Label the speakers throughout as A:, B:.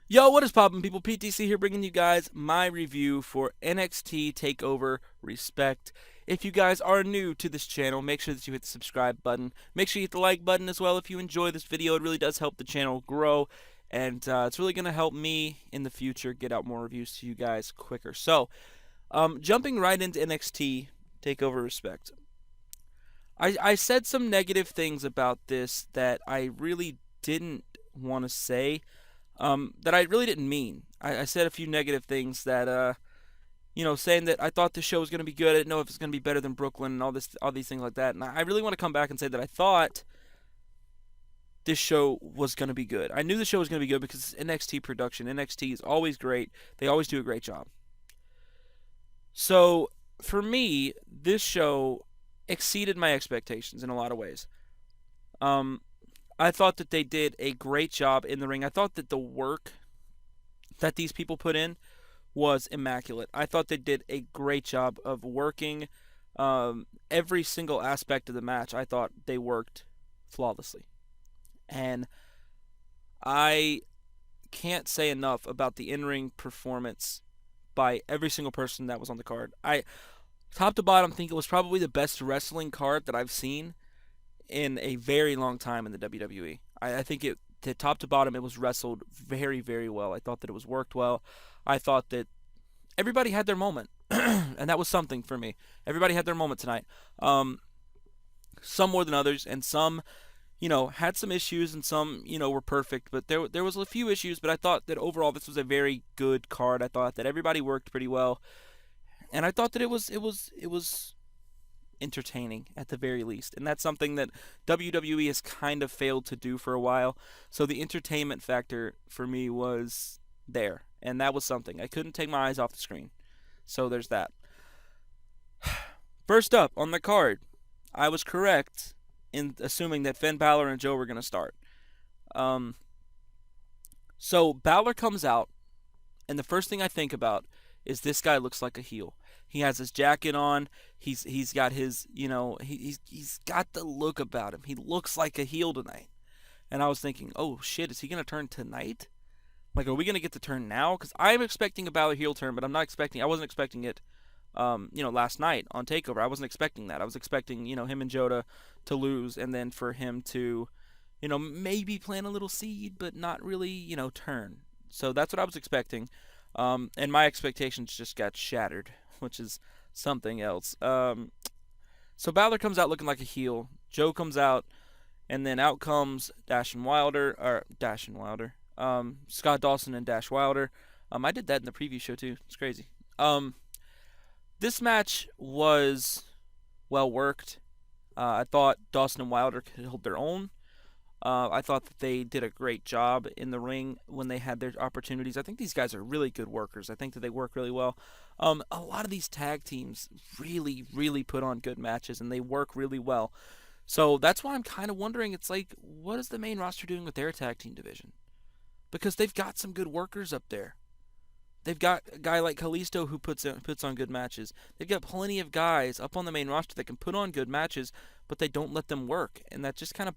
A: Yo, what is poppin', people? PTC here bringing you guys my review for NXT Takeover Respect. If you guys are new to this channel, make sure that you hit the subscribe button. Make sure you hit the like button as well if you enjoy this video. It really does help the channel grow, and it's really going to help me in the future get out more reviews to you guys quicker. So, jumping right into NXT Takeover Respect. I said some negative things about this that I really didn't want to say, that I really didn't mean. I said a few negative things that, saying that I thought the show was going to be good. I didn't know if it's going to be better than Brooklyn and all these things like that. And I really want to come back and say that I thought this show was going to be good. I knew the show was going to be good because it's NXT production. NXT is always great. They always do a great job. So for me, this show exceeded my expectations in a lot of ways. Um, I thought that they did a great job in the ring. I thought that the work that these people put in was immaculate. I thought they did a great job of working every single aspect of the match. I thought they worked flawlessly. And I can't say enough about the in-ring performance by every single person that was on the card. Top to bottom, think it was probably the best wrestling card that I've seen in a very long time in the WWE. I think top to bottom, it was wrestled very, very well. I thought that it was worked well. I thought that everybody had their moment, and that was something for me. Everybody had their moment tonight. Some more than others, and some, had some issues, and some, were perfect. But there was a few issues, but I thought that overall this was a very good card. I thought that everybody worked pretty well, and I thought that it was entertaining at the very least. And that's something that WWE has kind of failed to do for a while. So the entertainment factor for me was there. And that was something. I couldn't take my eyes off the screen. So there's that. First up on the card, I was correct in assuming that Finn Balor and Joe were going to start. Um, so Balor comes out, and the first thing I think about is this guy looks like a heel. He has his jacket on. He's got his, he's got the look about him. He looks like a heel tonight. And I was thinking, oh shit, is he gonna turn tonight? Like, are we gonna get the turn now? Because I'm expecting a Balor heel turn, but I wasn't expecting it, last night on Takeover. I wasn't expecting that. I was expecting, him and Joe to lose, and then for him to, maybe plant a little seed, but not really, turn. So that's what I was expecting. And my expectations just got shattered, which is something else. So Balor comes out looking like a heel. Joe comes out, and then out comes Scott Dawson and Dash Wilder. I did that in the preview show too. It's crazy. This match was well worked. I thought Dawson and Wilder could hold their own. I thought that they did a great job in the ring when they had their opportunities. I think these guys are really good workers. I think that they work really well. A lot of these tag teams really, really put on good matches, and they work really well. So that's why I'm kind of wondering, it's like, what is the main roster doing with their tag team division? Because they've got some good workers up there. They've got a guy like Kalisto who puts on good matches. They've got plenty of guys up on the main roster that can put on good matches, but they don't let them work, and that just kind of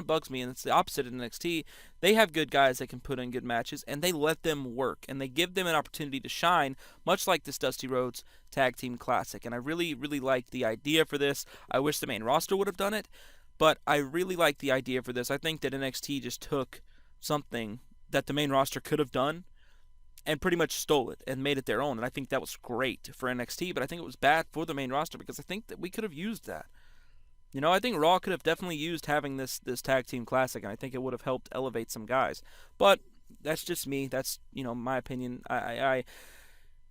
A: bugs me. And it's the opposite in NXT. They have good guys that can put in good matches, and they let them work, and they give them an opportunity to shine, much like this Dusty Rhodes Tag Team Classic. And I really, really like the idea for this. I wish the main roster would have done it, but I really like the idea for this. I think that NXT just took something that the main roster could have done and pretty much stole it and made it their own. And I think that was great for NXT, but I think it was bad for the main roster because I think that we could have used that. I think Raw could have definitely used having this tag team classic, and I think it would have helped elevate some guys. But that's just me. That's, my opinion. I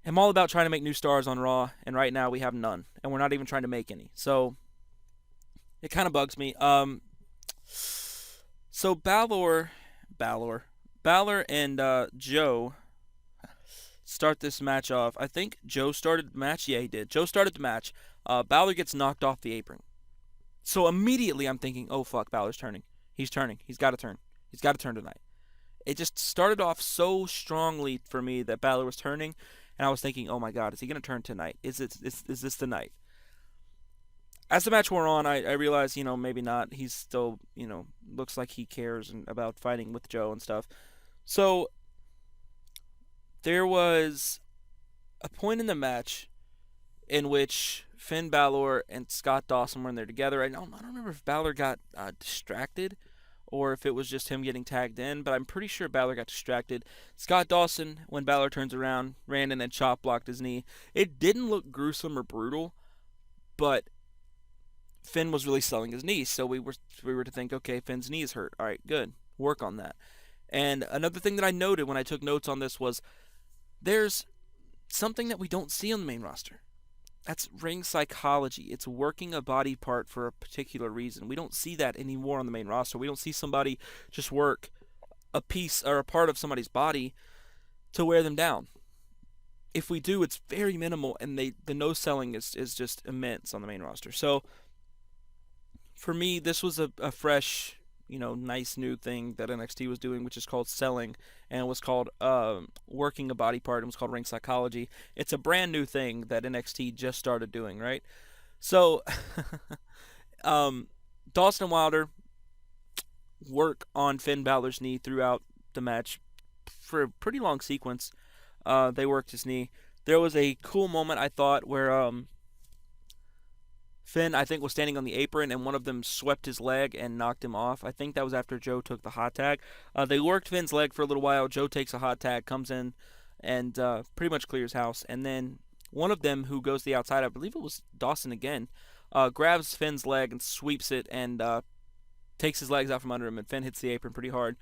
A: am all about trying to make new stars on Raw, and right now we have none, and we're not even trying to make any. So it kind of bugs me. So Balor and Joe start this match off. I think Joe started the match. Yeah, he did. Joe started the match. Balor gets knocked off the apron. So immediately I'm thinking, oh fuck, Balor's turning. He's turning. He's got to turn. He's got to turn tonight. It just started off so strongly for me that Balor was turning, and I was thinking, oh my god, is he going to turn tonight? Is this the night? As the match wore on, I realized, maybe not. He's still, looks like he cares about fighting with Joe and stuff. So there was a point in the match in which Finn Balor and Scott Dawson were in there together. I don't remember if Balor got distracted or if it was just him getting tagged in, but I'm pretty sure Balor got distracted. Scott Dawson, when Balor turns around, ran in and chop blocked his knee. It didn't look gruesome or brutal, but Finn was really selling his knee, so we were to think, okay, Finn's knee is hurt. All right, good, work on that. And another thing that I noted when I took notes on this was there's something that we don't see on the main roster. That's ring psychology. It's working a body part for a particular reason. We don't see that anymore on the main roster. We don't see somebody just work a piece or a part of somebody's body to wear them down. If we do, it's very minimal, and the no selling is just immense on the main roster. So for me, this was a fresh, nice new thing that NXT was doing, which is called selling, and it was called working a body part. It was called ring psychology. It's a brand new thing that NXT just started doing, right? So, Dawson and Wilder work on Finn Balor's knee throughout the match for a pretty long sequence. They worked his knee. There was a cool moment, I thought, where Finn, I think, was standing on the apron, and one of them swept his leg and knocked him off. I think that was after Joe took the hot tag. They worked Finn's leg for a little while. Joe takes a hot tag, comes in, and pretty much clears house. And then one of them, who goes to the outside, I believe it was Dawson again, grabs Finn's leg and sweeps it and takes his legs out from under him, and Finn hits the apron pretty hard.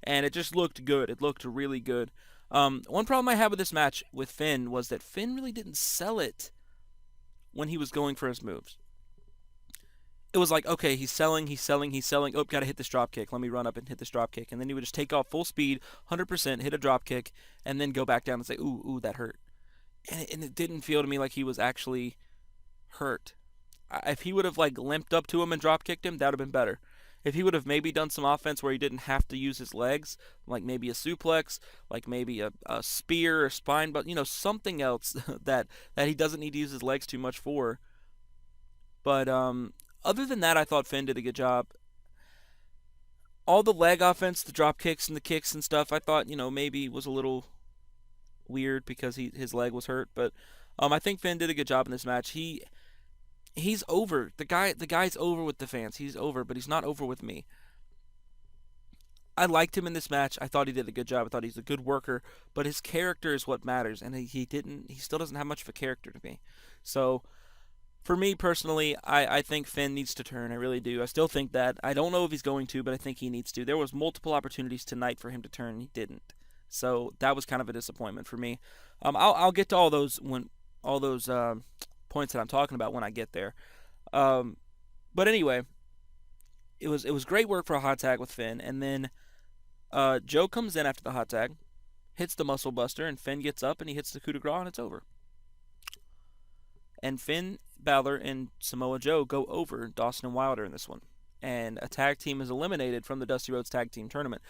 A: And it just looked good. It looked really good. One problem I had with this match with Finn was that Finn really didn't sell it when he was going for his moves. It was like, okay, he's selling. Oh, gotta hit this drop kick. Let me run up and hit this drop kick. And then he would just take off full speed, 100%, hit a drop kick, and then go back down and say, ooh, that hurt. And it didn't feel to me like he was actually hurt. If he would have limped up to him and drop kicked him, that would have been better. If he would have maybe done some offense where he didn't have to use his legs, like maybe a suplex, like maybe a spear or spine, but something else that he doesn't need to use his legs too much for. But other than that, I thought Finn did a good job. All the leg offense, the drop kicks and the kicks and stuff, I thought, maybe was a little weird because his leg was hurt. But I think Finn did a good job in this match. He's over. The guy's over with the fans. He's over, but he's not over with me. I liked him in this match. I thought he did a good job. I thought he's a good worker, but his character is what matters, and he still doesn't have much of a character to me. So for me personally, I think Finn needs to turn. I really do. I still think that. I don't know if he's going to, but I think he needs to. There was multiple opportunities tonight for him to turn, and he didn't. So that was kind of a disappointment for me. I'll get to all those points that I'm talking about when I get there. But anyway, it was great work for a hot tag with Finn, and then Joe comes in after the hot tag, hits the muscle buster, and Finn gets up and he hits the coup de grace, and it's over. And Finn Balor and Samoa Joe go over Dawson and Wilder in this one, and a tag team is eliminated from the Dusty Rhodes Tag Team Tournament.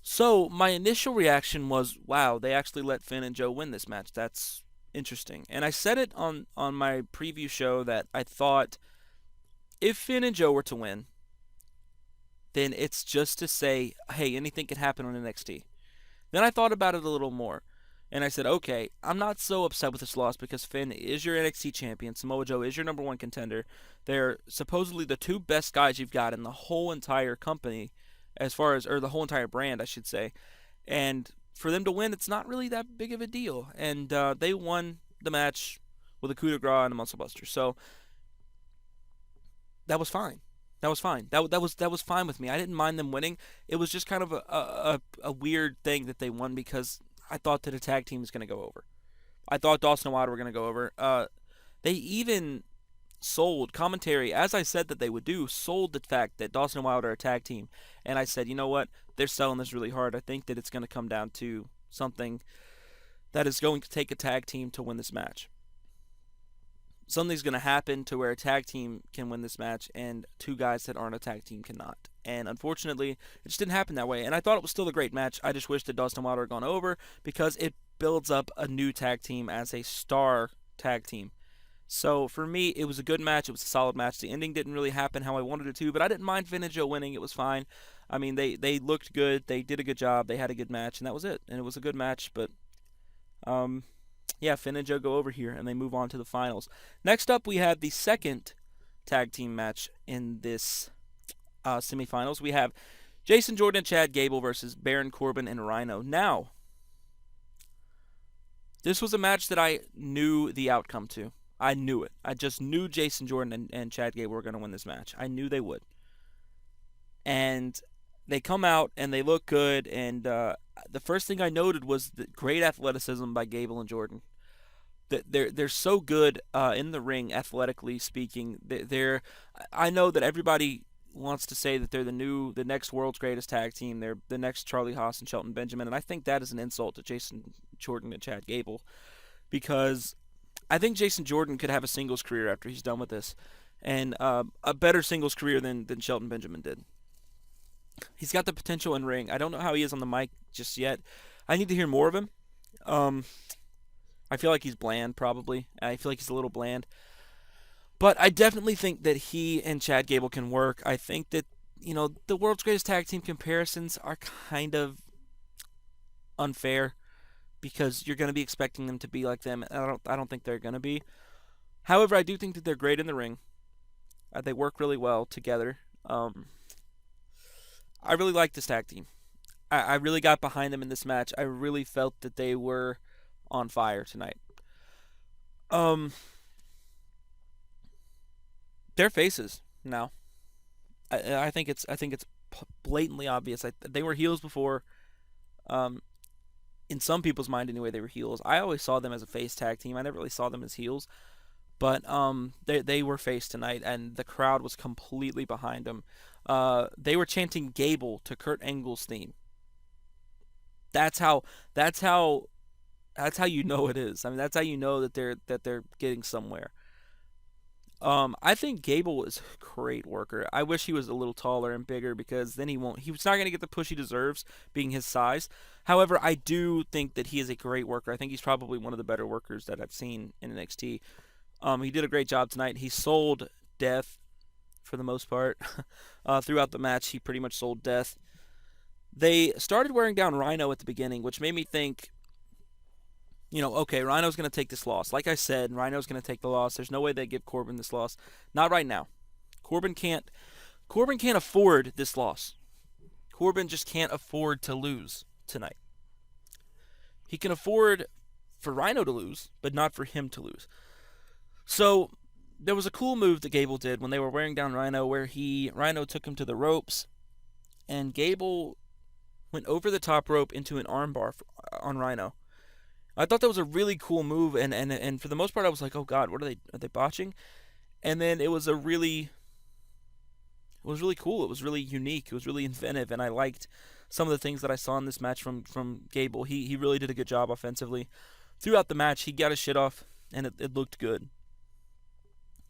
A: So my initial reaction was, wow, they actually let Finn and Joe win this match. That's interesting. And I said it on my preview show that I thought if Finn and Joe were to win, then it's just to say, hey, anything can happen on NXT. Then I thought about it a little more. And I said, okay, I'm not so upset with this loss because Finn is your NXT champion. Samoa Joe is your number one contender. They're supposedly the two best guys you've got in the whole entire company, or the whole entire brand, I should say. And for them to win, it's not really that big of a deal. And they won the match with a coup de grace and a muscle buster. So that was fine. That was fine. That was fine with me. I didn't mind them winning. It was just kind of a weird thing that they won because I thought that a tag team was going to go over. I thought Dawson and Wilder were going to go over. They even sold commentary, as I said that they would do, sold the fact that Dawson and Wilder are a tag team. And I said, you know what? They're selling this really hard. I think that it's going to come down to something that is going to take a tag team to win this match. Something's going to happen to where a tag team can win this match and two guys that aren't a tag team cannot. And unfortunately, it just didn't happen that way. And I thought it was still a great match. I just wish that Dawson and Wilder had gone over because it builds up a new tag team as a star tag team. So for me, it was a good match. It was a solid match. The ending didn't really happen how I wanted it to, but I didn't mind Finn and Joe winning. It was fine. I mean, they looked good. They did a good job. They had a good match, and that was it. And it was a good match. But um, yeah, Finn and Joe go over here, and they move on to the finals. Next up, we have the second tag team match in this semifinals. We have Jason Jordan and Chad Gable versus Baron Corbin and Rhino. Now, this was a match that I knew the outcome to. I knew it. I just knew Jason Jordan and Chad Gable were going to win this match. I knew they would. And they come out and they look good. And the first thing I noted was the great athleticism by Gable and Jordan. They're so good in the ring, athletically speaking. I know that everybody wants to say that they're the next world's greatest tag team. They're the next Charlie Haas and Shelton Benjamin, and I think that is an insult to Jason Jordan and Chad Gable, because I think Jason Jordan could have a singles career after he's done with this, and a better singles career than Shelton Benjamin did. He's got the potential in ring. I don't know how he is on the mic just yet. I need to hear more of him. Um, I feel like he's bland, probably. I feel like he's a little bland. But I definitely think that he and Chad Gable can work. I think that, the world's greatest tag team comparisons are kind of unfair because you're going to be expecting them to be like them. I don't think they're going to be. However, I do think that they're great in the ring. They work really well together. I really like this tag team. I really got behind them in this match. I really felt that they were on fire tonight. Um, they're faces now. I think it's blatantly obvious. They were heels before. Um, in some people's mind anyway, they were heels. I always saw them as a face tag team. I never really saw them as heels. But they were face tonight, and the crowd was completely behind them. They were chanting Gable to Kurt Angle's theme. That's how that's how that's how you know it is. I mean, that's how you know that they're getting somewhere. I think Gable is a great worker. I wish he was a little taller and bigger because then he's not going to get the push he deserves being his size. However, I do think that he is a great worker. I think he's probably one of the better workers that I've seen in NXT. He did a great job tonight. He sold death for the most part. Throughout the match, he pretty much sold death. They started wearing down Rhino at the beginning, which made me think, okay, Rhino's going to take this loss. Like I said, Rhino's going to take the loss. There's no way they give Corbin this loss. Not right now. Corbin can't. Corbin can't afford this loss. Corbin just can't afford to lose tonight. He can afford for Rhino to lose, but not for him to lose. So there was a cool move that Gable did when they were wearing down Rhino, where Rhino took him to the ropes, and Gable went over the top rope into an armbar on Rhino. I thought that was a really cool move, and for the most part, I was like, oh God, what are they botching? And then it was really cool. It was really unique. It was really inventive, and I liked some of the things that I saw in this match from Gable. He really did a good job offensively. Throughout the match, he got his shit off, and it looked good.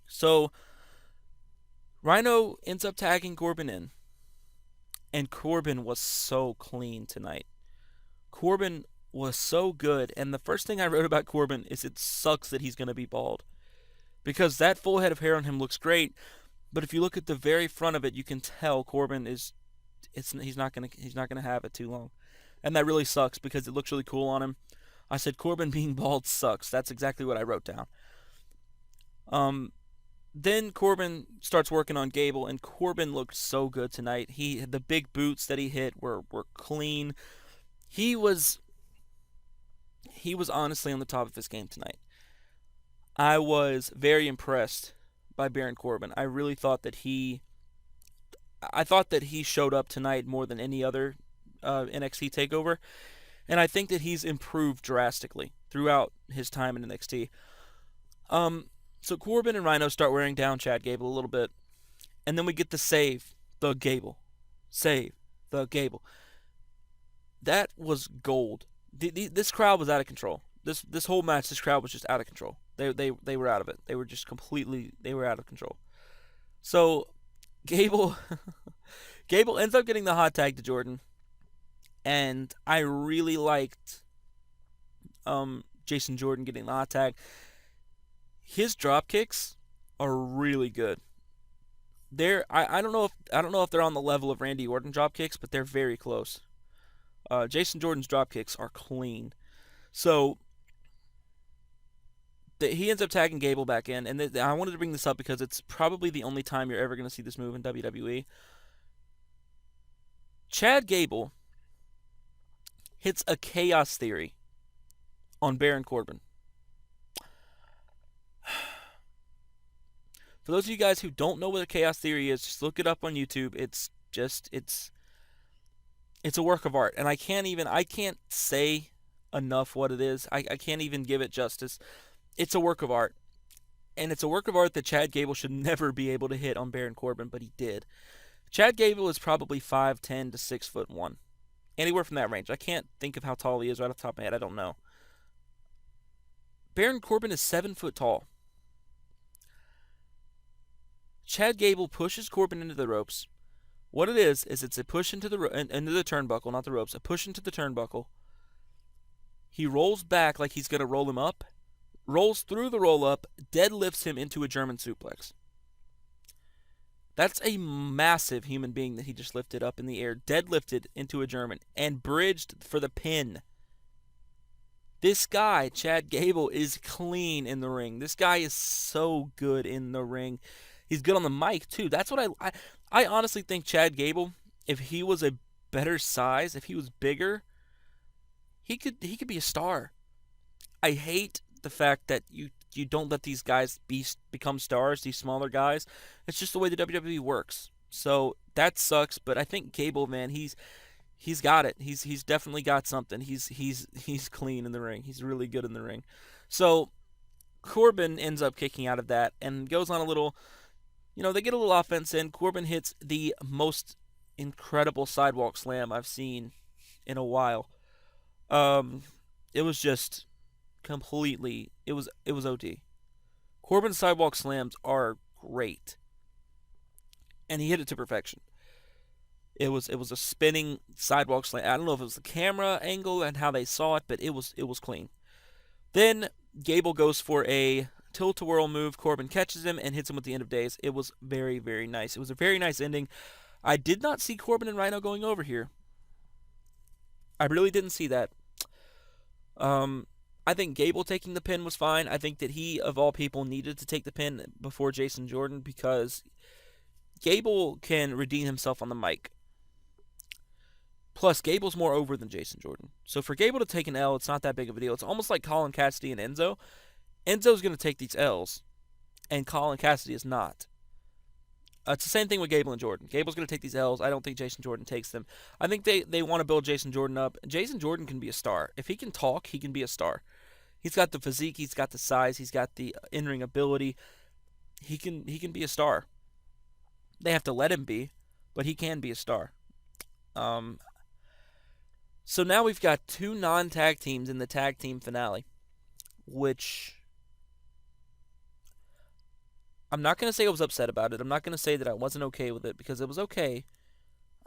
A: So Rhino ends up tagging Corbin in, and Corbin was so clean tonight. Corbin was so good, and the first thing I wrote about Corbin is it sucks that he's going to be bald, because that full head of hair on him looks great, but if you look at the very front of it, you can tell Corbin he's not going to have it too long, and that really sucks because it looks really cool on him. I said Corbin being bald sucks. That's exactly what I wrote down. Then Corbin starts working on Gable, and Corbin looked so good tonight. The big boots that he hit were clean. He was honestly on the top of his game tonight. I was very impressed by Baron Corbin. I really thought that he showed up tonight more than any other NXT Takeover, and I think that he's improved drastically throughout his time in NXT. So Corbin and Rhino start wearing down Chad Gable a little bit, and then we get the save the Gable. Save the Gable. That was gold. This crowd was out of control. This whole match, this crowd was just out of control. They were out of it. They were just they were out of control. So Gable Gable ends up getting the hot tag to Jordan, and I really liked Jason Jordan getting the hot tag. His drop kicks are really good. I don't know if they're on the level of Randy Orton drop kicks, but they're very close. Jason Jordan's drop kicks are clean. So he ends up tagging Gable back in, and I wanted to bring this up because it's probably the only time you're ever going to see this move in WWE. Chad Gable hits a chaos theory on Baron Corbin. For those of you guys who don't know what a chaos theory is, just look it up on YouTube. It's a work of art, and I can't say enough what it is. I can't even give it justice. It's a work of art, and it's a work of art that Chad Gable should never be able to hit on Baron Corbin, but he did. Chad Gable is probably 5'10" to 6'1", anywhere from that range. I can't think of how tall he is right off the top of my head. I don't know. Baron Corbin is 7 foot tall. Chad Gable pushes Corbin into the ropes. What it is it's a push into the turnbuckle, not the ropes. A push into the turnbuckle. He rolls back like he's gonna roll him up, rolls through the roll up, deadlifts him into a German suplex. That's a massive human being that he just lifted up in the air, deadlifted into a German, and bridged for the pin. This guy, Chad Gable, is clean in the ring. This guy is so good in the ring. He's good on the mic too. That's what I honestly think Chad Gable, if he was a better size, if he was bigger, he could be a star. I hate the fact that you don't let these guys become stars, these smaller guys. It's just the way the WWE works. So that sucks, but I think Gable, man, he's got it. He's definitely got something. He's clean in the ring. He's really good in the ring. So Corbin ends up kicking out of that and goes on a little, they get a little offense in. Corbin hits the most incredible sidewalk slam I've seen in a while. It was just completely, it was OD. Corbin's sidewalk slams are great, and he hit it to perfection. It was a spinning sidewalk slam. I don't know if it was the camera angle and how they saw it, but it was clean. Then Gable goes for a tilt-a-whirl move. Corbin catches him and hits him with the end of days. It was very, very nice. It was a very nice ending. I did not see Corbin and Rhino going over here. I really didn't see that. I think Gable taking the pin was fine. I think that he, of all people, needed to take the pin before Jason Jordan because Gable can redeem himself on the mic. Plus, Gable's more over than Jason Jordan. So for Gable to take an L, it's not that big of a deal. It's almost like Colin Cassidy and Enzo. Enzo's going to take these L's, and Colin Cassidy is not. It's the same thing with Gable and Jordan. Gable's going to take these L's. I don't think Jason Jordan takes them. I think they want to build Jason Jordan up. Jason Jordan can be a star. If he can talk, he can be a star. He's got the physique. He's got the size. He's got the in-ring ability. He can be a star. They have to let him be, but he can be a star. So now we've got two non-tag teams in the tag team finale, which I'm not going to say I was upset about it. I'm not going to say that I wasn't okay with it because it was okay.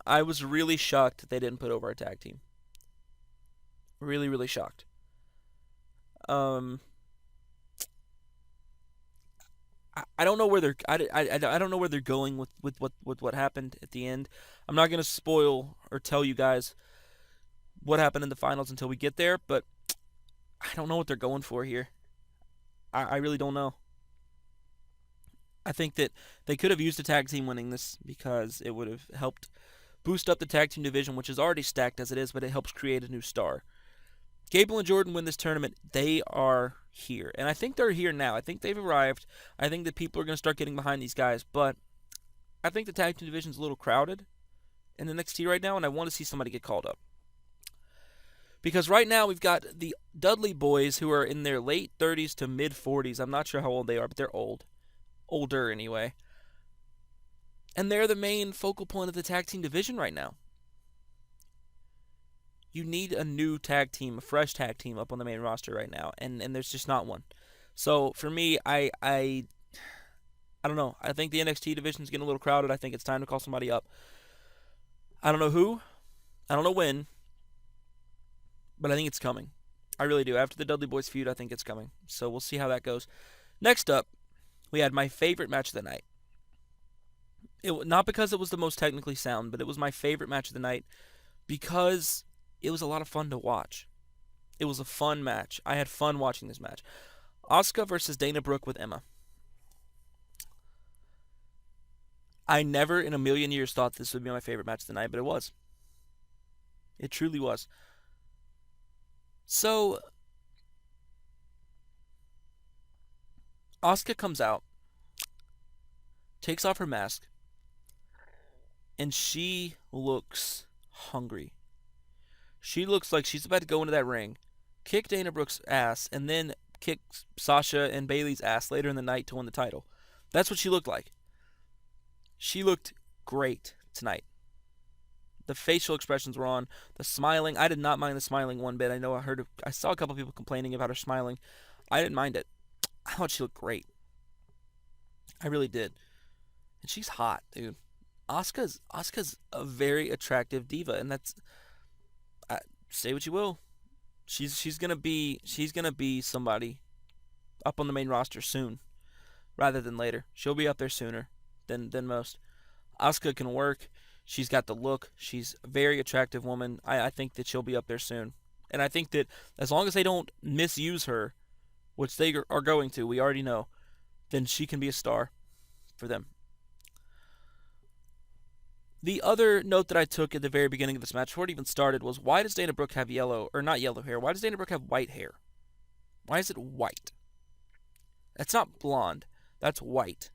A: I was really shocked that they didn't put over a tag team. Really, really shocked. I don't know where I don't know where they're going with what happened at the end. I'm not going to spoil or tell you guys what happened in the finals until we get there, but I don't know what they're going for here. I really don't know. I think that they could have used a tag team winning this because it would have helped boost up the tag team division, which is already stacked as it is, but it helps create a new star. Gable and Jordan win this tournament. They are here. And I think they're here now. I think they've arrived. I think that people are going to start getting behind these guys, but I think the tag team division is a little crowded in NXT right now, and I want to see somebody get called up. Because right now we've got the Dudley boys who are in their late 30s to mid 40s. I'm not sure how old they are, but they're old. Older anyway. And they're the main focal point of the tag team division right now. You need a new tag team, a fresh tag team up on the main roster right now, and there's just not one. So for me, I don't know. I think the NXT division is getting a little crowded. I think it's time to call somebody up. I don't know who. I don't know when. But I think it's coming. I really do. After the Dudley Boys feud, I think it's coming. So we'll see how that goes. Next up, we had my favorite match of the night. Not because it was the most technically sound, but it was my favorite match of the night because it was a lot of fun to watch. It was a fun match. I had fun watching this match. Asuka versus Dana Brooke with Emma. I never in a million years thought this would be my favorite match of the night, but it was. It truly was. So, Asuka comes out, takes off her mask, and she looks hungry. She looks like she's about to go into that ring, kick Dana Brooke's ass, and then kick Sasha and Bayley's ass later in the night to win the title. That's what she looked like. She looked great tonight. The facial expressions were on. The smiling, I did not mind the smiling one bit. I saw a couple people complaining about her smiling. I didn't mind it. I thought she looked great. I really did. And she's hot, dude. Asuka's a very attractive diva, and that's say what you will. She's gonna be somebody up on the main roster soon, rather than later. She'll be up there sooner than most. Asuka can work. She's got the look. She's a very attractive woman. I think that she'll be up there soon. And I think that as long as they don't misuse her, which they are going to, we already know, then she can be a star for them. The other note that I took at the very beginning of this match, before it even started, was why does Dana Brooke have not yellow hair? Why does Dana Brooke have white hair? Why is it white? That's not blonde. That's white.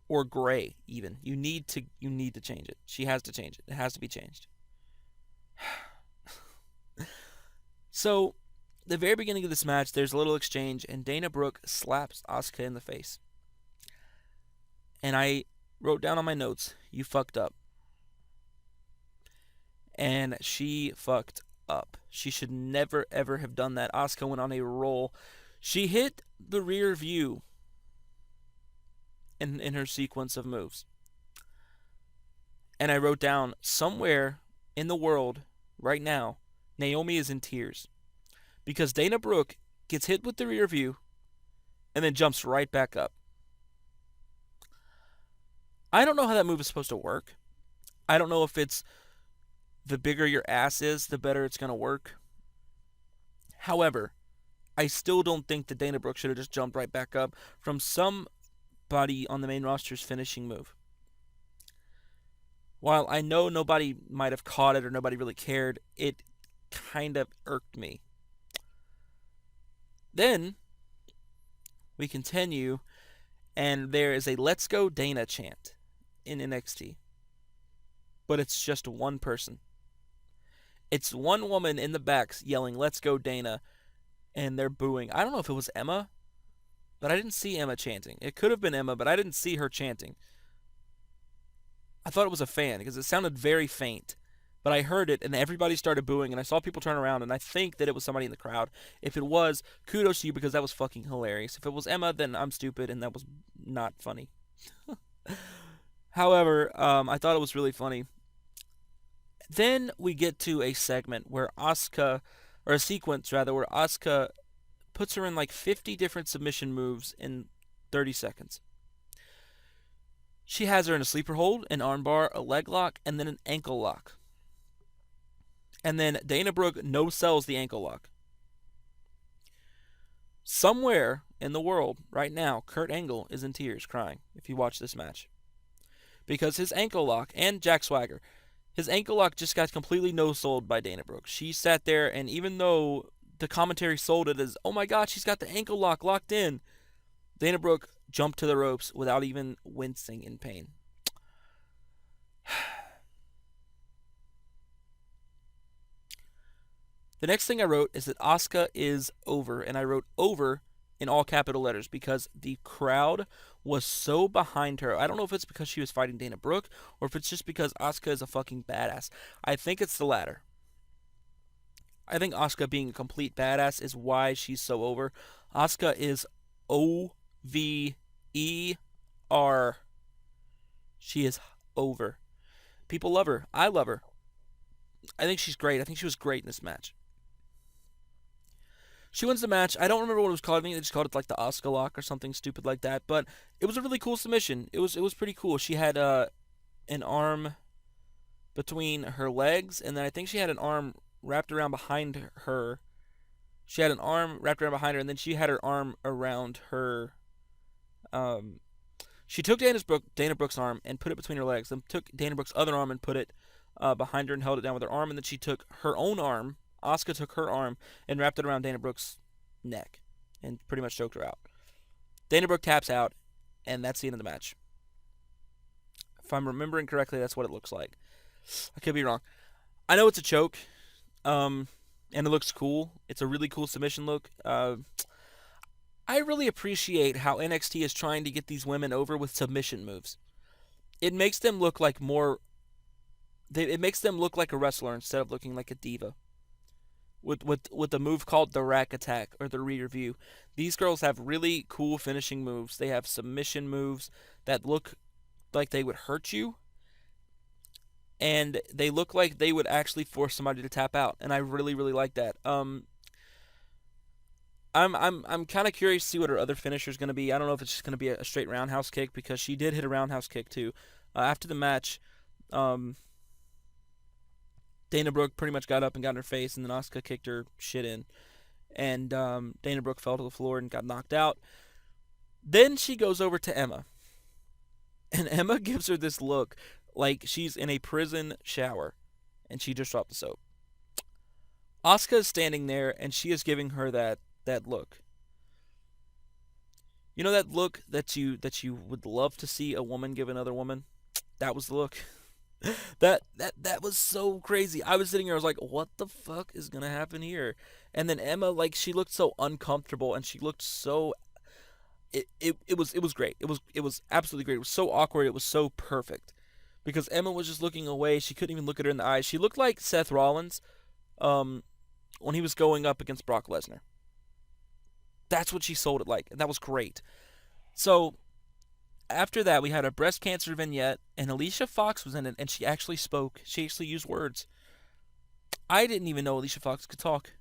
A: Or gray, even. You need to change it. She has to change it. It has to be changed. So, the very beginning of this match, there's a little exchange, and Dana Brooke slaps Asuka in the face. And I wrote down on my notes, you fucked up. And she fucked up. She should never, ever have done that. Asuka went on a roll. She hit the rear view in her sequence of moves. And I wrote down, somewhere in the world, right now, Naomi is in tears. Because Dana Brooke gets hit with the rear view and then jumps right back up. I don't know how that move is supposed to work. I don't know if it's the bigger your ass is, the better it's going to work. However, I still don't think that Dana Brooke should have just jumped right back up from somebody on the main roster's finishing move. While I know nobody might have caught it or nobody really cared, it kind of irked me. Then we continue, and there is a Let's Go Dana chant in NXT. But it's just one person. It's one woman in the back yelling, "Let's go Dana," and they're booing. I don't know if it was Emma, but I didn't see Emma chanting. It could have been Emma, but I didn't see her chanting. I thought it was a fan because it sounded very faint. But I heard it, and everybody started booing, and I saw people turn around, and I think that it was somebody in the crowd. If it was, kudos to you because that was fucking hilarious. If it was Emma, then I'm stupid, and that was not funny. However, I thought it was really funny. Then we get to a segment where Asuka, or a sequence rather, where Asuka puts her in like 50 different submission moves in 30 seconds. She has her in a sleeper hold, an armbar, a leg lock, and then an ankle lock. And then Dana Brooke no-sells the ankle lock. Somewhere in the world right now, Kurt Angle is in tears crying if you watch this match. Because his ankle lock, and Jack Swagger, his ankle lock just got completely no-sold by Dana Brooke. She sat there, and even though the commentary sold it as, oh my god, she's got the ankle lock locked in, Dana Brooke jumped to the ropes without even wincing in pain. The next thing I wrote is that Asuka is over, and I wrote over in all capital letters because the crowd was so behind her. I don't know if it's because she was fighting Dana Brooke or if it's just because Asuka is a fucking badass. I think it's the latter. I think Asuka being a complete badass is why she's so over. Asuka is O-V-E-R. She is over. People love her. I love her. I think she's great. I think she was great in this match. She wins the match. I don't remember what it was called. I think they just called it like the Oscar lock or something stupid like that. But it was a really cool submission. It was pretty cool. She had an arm between her legs, and then I think she had an arm wrapped around behind her. She had an arm wrapped around behind her, and then she had her arm around her. Um, she took Dana Brooks' arm and put it between her legs. Then took Dana Brooks' other arm and put it behind her and held it down with her arm. And then she took her own arm. Asuka took her arm and wrapped it around Dana Brooks' neck and pretty much choked her out. Dana Brooke taps out, and that's the end of the match. If I'm remembering correctly, that's what it looks like. I could be wrong. I know it's a choke, and it looks cool. It's a really cool submission look. I really appreciate how NXT is trying to get these women over with submission moves. It makes them look like more. It makes them look like a wrestler instead of looking like a diva. With a move called the Rack Attack or the Rear View, these girls have really cool finishing moves. They have submission moves that look like they would hurt you, and they look like they would actually force somebody to tap out. And I really really like that. I'm kind of curious to see what her other finisher is going to be. I don't know if it's just going to be a straight roundhouse kick because she did hit a roundhouse kick too. After the match, Dana Brooke pretty much got up and got in her face, and then Asuka kicked her shit in, and Dana Brooke fell to the floor and got knocked out. Then she goes over to Emma, and Emma gives her this look like she's in a prison shower, and she just dropped the soap. Asuka is standing there, and she is giving her that look. You know that look that you would love to see a woman give another woman? That was the look. That was so crazy. I was sitting here, I was like, what the fuck is gonna happen here? And then Emma, like, she looked so uncomfortable and she looked so it was great. It was absolutely great. It was so awkward, it was so perfect. Because Emma was just looking away, she couldn't even look at her in the eyes. She looked like Seth Rollins when he was going up against Brock Lesnar. That's what she sold it like, and that was great. So after that, we had a breast cancer vignette, and Alicia Fox was in it, and she actually spoke. She actually used words. I didn't even know Alicia Fox could talk.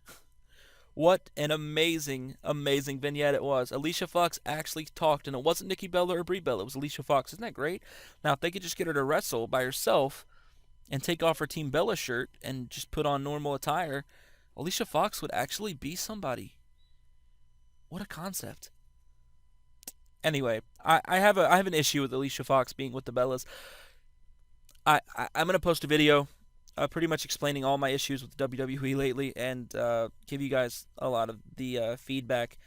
A: What an amazing, amazing vignette it was. Alicia Fox actually talked, and it wasn't Nikki Bella or Brie Bella. It was Alicia Fox. Isn't that great? Now, if they could just get her to wrestle by herself and take off her Team Bella shirt and just put on normal attire, Alicia Fox would actually be somebody. What a concept. Anyway, I have an issue with Alicia Fox being with the Bellas. I'm gonna post a video, pretty much explaining all my issues with WWE lately, and give you guys a lot of the feedback,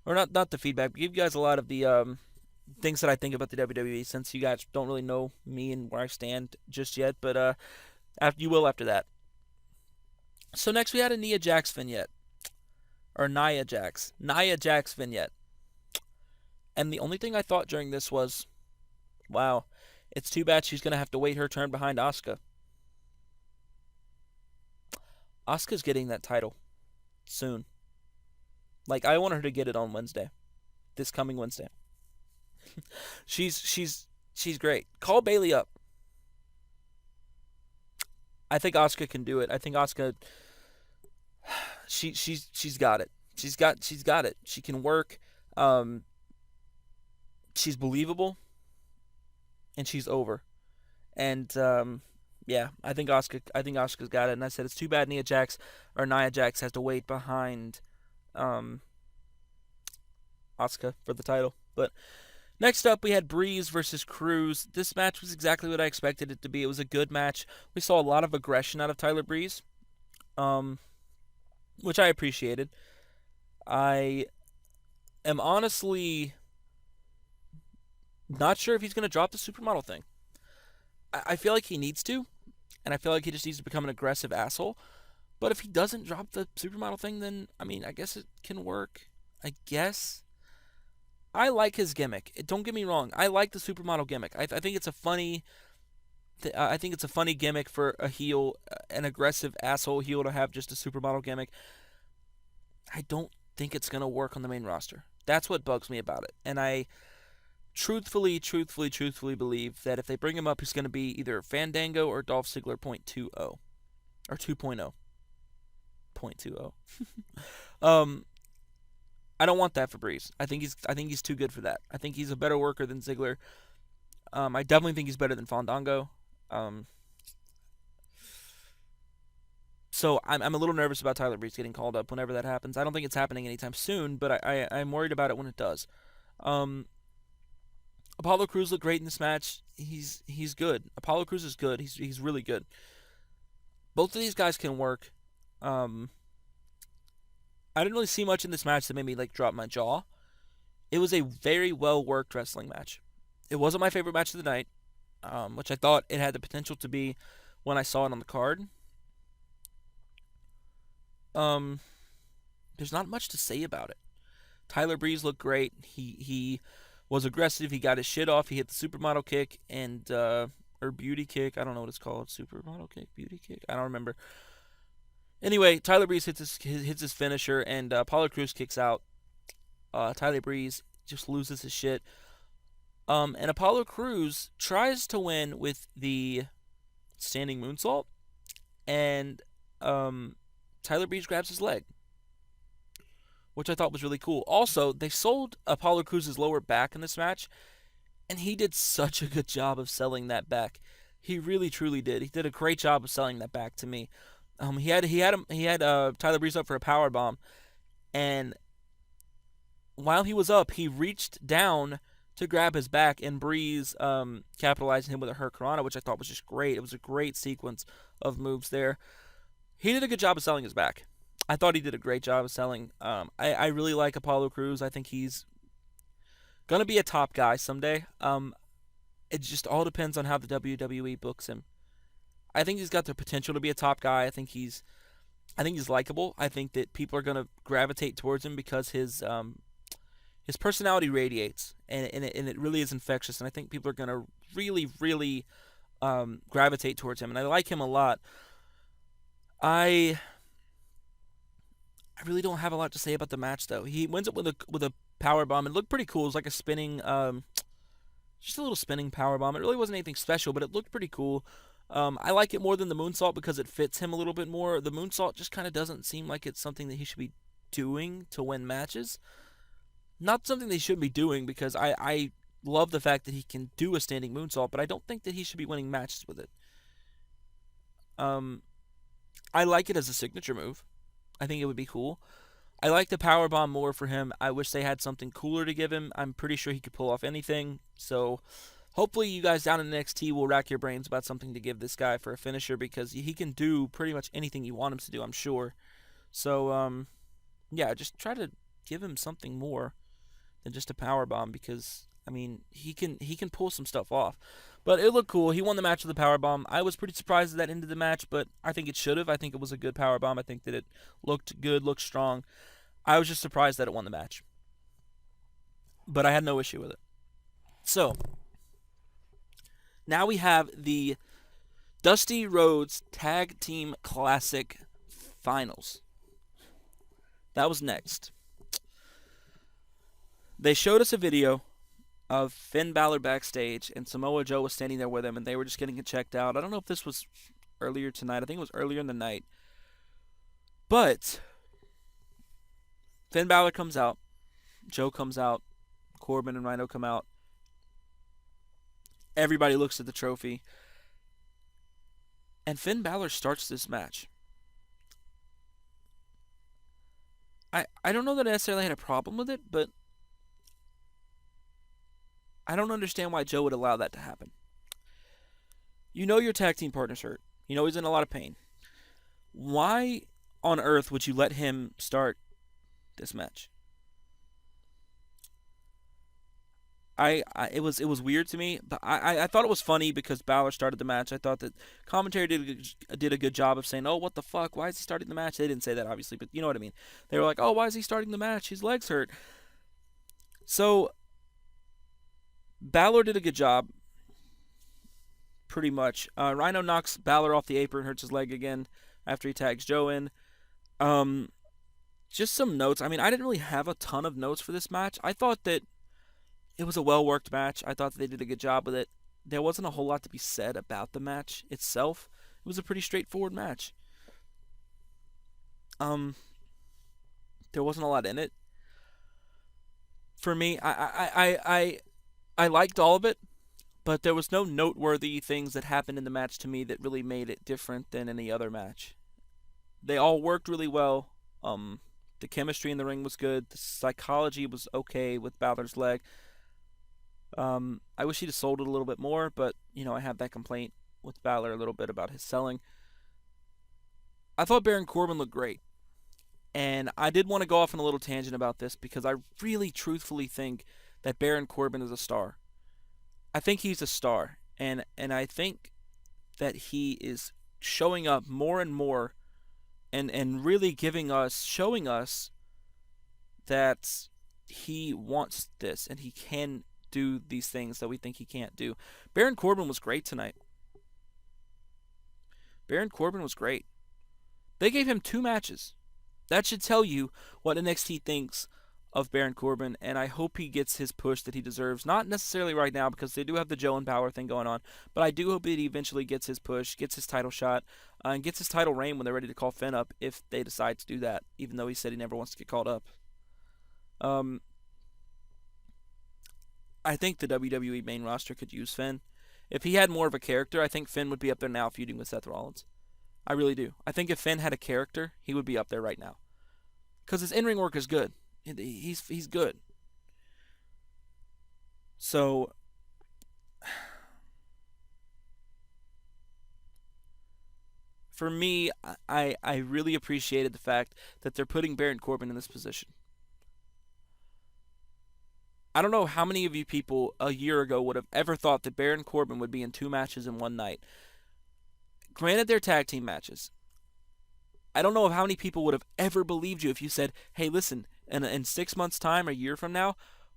A: or not the feedback, but give you guys a lot of the things that I think about the WWE, since you guys don't really know me and where I stand just yet, but you will after that. So next we had a Nia Jax vignette, or Nia Jax vignette. And the only thing I thought during this was, wow, it's too bad she's going to have to wait her turn behind Asuka. Asuka's getting that title soon. Like, I want her to get it on Wednesday. This coming Wednesday. she's great. Call Bayley up. I think Asuka can do it. I think Asuka she's got it. She's got it. She can work. She's believable, and she's over. And yeah, I think Asuka's got it. And I said it's too bad Nia Jax has to wait behind Asuka for the title. But next up, we had Breeze versus Cruz. This match was exactly what I expected it to be. It was a good match. We saw a lot of aggression out of Tyler Breeze, which I appreciated. I am honestly not sure if he's going to drop the supermodel thing. I feel like he needs to, and I feel like he just needs to become an aggressive asshole. But if he doesn't drop the supermodel thing, then, I mean, I guess it can work. I guess. I like his gimmick. Don't get me wrong. I like the supermodel gimmick. I think it's a funny. I think it's a funny gimmick for a heel, an aggressive asshole heel, to have just a supermodel gimmick. I don't think it's gonna work on the main roster. That's what bugs me about it. And I truthfully believe that if they bring him up, he's gonna be either Fandango or Dolph Ziggler 0.20 or 2.0. 0.20. I don't want that for Breeze. I think he's too good for that. I think he's a better worker than Ziggler. I definitely think he's better than Fandango. Um, so I'm a little nervous about Tyler Breeze getting called up whenever that happens. I don't think it's happening anytime soon, but I'm worried about it when it does. Um, Apollo Crews looked great in this match. He's good. Apollo Crews is good. He's really good. Both of these guys can work. Um, I didn't really see much in this match that made me like drop my jaw. It was a very well worked wrestling match. It wasn't my favorite match of the night, which I thought it had the potential to be when I saw it on the card. Um, there's not much to say about it. Tyler Breeze looked great. He was aggressive. He got his shit off. He hit the supermodel kick and or beauty kick. I don't know what it's called. Supermodel kick, beauty kick. I don't remember. Anyway, Tyler Breeze hits his finisher, and Apollo Crews kicks out. Tyler Breeze just loses his shit. And Apollo Crews tries to win with the standing moonsault, and Tyler Breeze grabs his leg, which I thought was really cool. Also, they sold Apollo Crews' lower back in this match, and he did such a good job of selling that back. He really, truly did. He did a great job of selling that back to me. He had Tyler Breeze up for a power bomb, and while he was up, he reached down to grab his back, and Breeze capitalized him with a Hurricanrana, which I thought was just great. It was a great sequence of moves there. He did a good job of selling his back. I thought he did a great job of selling. I really like Apollo Crews. I think he's gonna be a top guy someday. It just all depends on how the WWE books him. I think he's got the potential to be a top guy. I think he's likable. I think that people are gonna gravitate towards him because his personality radiates, and it really is infectious. And I think people are gonna really, really gravitate towards him. And I like him a lot. I I really don't have a lot to say about the match though. He wins up with a power bomb. It looked pretty cool. It was like a spinning, just a little spinning power bomb. It really wasn't anything special, but it looked pretty cool. I like it more than the moonsault because it fits him a little bit more. The moonsault just kind of doesn't seem like it's something that he should be doing to win matches. Not something they should be doing because I love the fact that he can do a standing moonsault, but I don't think that he should be winning matches with it. Um, I like it as a signature move. I think it would be cool. I like the power bomb more for him. I wish they had something cooler to give him. I'm pretty sure he could pull off anything. So hopefully you guys down in NXT will rack your brains about something to give this guy for a finisher because he can do pretty much anything you want him to do, I'm sure. So yeah, just try to give him something more than just a power bomb because I mean he can pull some stuff off. But it looked cool. He won the match with the power bomb. I was pretty surprised that that ended the match, but I think it should have. I think it was a good power bomb. I think that it looked good, looked strong. I was just surprised that it won the match, but I had no issue with it. So now we have the Dusty Rhodes Tag Team Classic Finals. That was next. They showed us a video of Finn Balor backstage, and Samoa Joe was standing there with him, and they were just getting it checked out. I don't know if this was earlier tonight. I think it was earlier in the night. But Finn Balor comes out, Joe comes out, Corbin and Rhino come out. Everybody looks at the trophy, and Finn Balor starts this match. I don't know that I necessarily had a problem with it, but I don't understand why Joe would allow that to happen. You know your tag team partner's hurt. You know he's in a lot of pain. Why on earth would you let him start this match? It was weird to me, but I thought it was funny because Balor started the match. I thought that commentary did a good job of saying, "Oh, what the fuck? Why is he starting the match?" They didn't say that obviously, but you know what I mean. They were like, "Oh, why is he starting the match? His legs hurt." So Balor did a good job, pretty much. Rhino knocks Balor off the apron, hurts his leg again after he tags Joe in. Um, just some notes. I mean, I didn't really have a ton of notes for this match. I thought that it was a well worked match. I thought that they did a good job with it. There wasn't a whole lot to be said about the match itself. It was a pretty straightforward match. Um, there wasn't a lot in it. For me, I liked all of it, but there was no noteworthy things that happened in the match to me that really made it different than any other match. They all worked really well. Um, the chemistry in the ring was good. The psychology was okay with Balor's leg. I wish he'd have sold it a little bit more, but I have that complaint with Balor a little bit about his selling. I thought Baron Corbin looked great, and I did want to go off on a little tangent about this because I really, truthfully think that Baron Corbin is a star. I think he's a star, and I think that he is showing up more and more, and really showing us that he wants this and he can do these things that we think he can't do. Baron Corbin was great tonight. Baron Corbin was great. They gave him 2 matches. That should tell you what NXT thinks of Baron Corbin, and I hope he gets his push that he deserves. Not necessarily right now because they do have the Joe and Power thing going on, but I do hope that he eventually gets his push, gets his title shot, and gets his title reign when they're ready to call Finn up if they decide to do that, even though he said he never wants to get called up. Um, I think the WWE main roster could use Finn. If he had more of a character, I think Finn would be up there now feuding with Seth Rollins. I really do. I think if Finn had a character, he would be up there right now. Because his in-ring work is good. He's good. So for me, I really appreciated the fact that they're putting Baron Corbin in this position. I don't know how many of you people a year ago would have ever thought that Baron Corbin would be in 2 matches in one night. Granted, they're tag team matches. I don't know how many people would have ever believed you if you said, "Hey, listen, in 6 months' time, a year from now,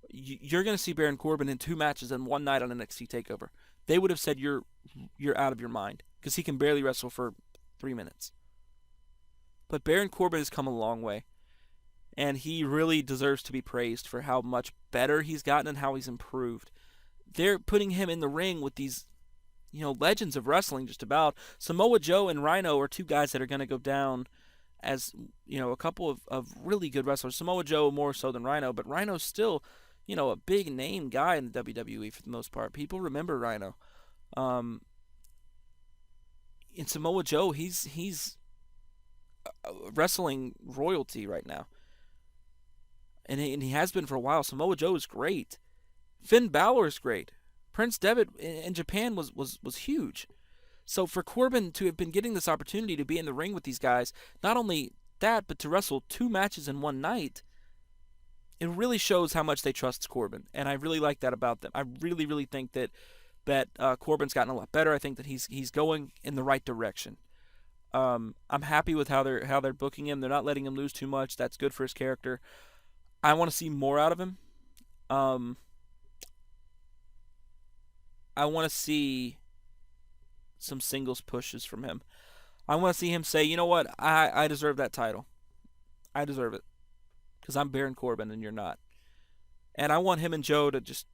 A: you're going to see Baron Corbin in 2 matches in one night on NXT Takeover." They would have said you're out of your mind because he can barely wrestle for 3 minutes. But Baron Corbin has come a long way, and he really deserves to be praised for how much better he's gotten and how he's improved. They're putting him in the ring with these legends of wrestling just about. Samoa Joe and Rhino are 2 guys that are going to go down as, a couple of really good wrestlers. Samoa Joe more so than Rhino, but Rhino's still, a big name guy in the WWE for the most part. People remember Rhino. Um, and Samoa Joe, he's wrestling royalty right now. And he has been for a while. Samoa Joe is great. Finn Balor is great. Prince Devitt in Japan was huge. So for Corbin to have been getting this opportunity to be in the ring with these guys, not only that, but to wrestle 2 matches in one night, it really shows how much they trust Corbin. And I really like that about them. I really, really think that Corbin's gotten a lot better. I think that he's going in the right direction. I'm happy with how they're booking him. They're not letting him lose too much. That's good for his character. I want to see more out of him. Um, I want to see some singles pushes from him. I want to see him say, "You know what? I deserve that title. I deserve it because I'm Baron Corbin and you're not." And I want him and Joe to just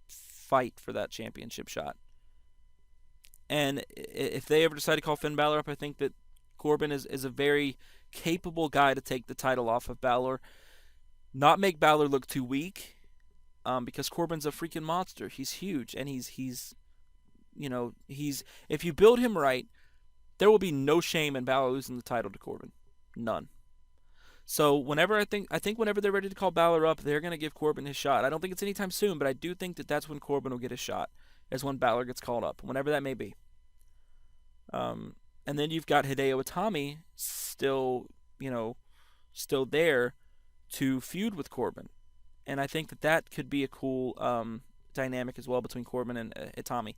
A: fight for that championship shot. And if they ever decide to call Finn Balor up, I think that Corbin is a very capable guy to take the title off of Balor. Not make Balor look too weak, because Corbin's a freaking monster. He's huge, and he's if you build him right, there will be no shame in Balor losing the title to Corbin, none. So I think whenever they're ready to call Balor up, they're gonna give Corbin his shot. I don't think it's anytime soon, but I do think that that's when Corbin will get his shot, is when Balor gets called up, whenever that may be. And then you've got Hideo Itami still there to feud with Corbin. And I think that could be a cool dynamic as well between Corbin and Itami.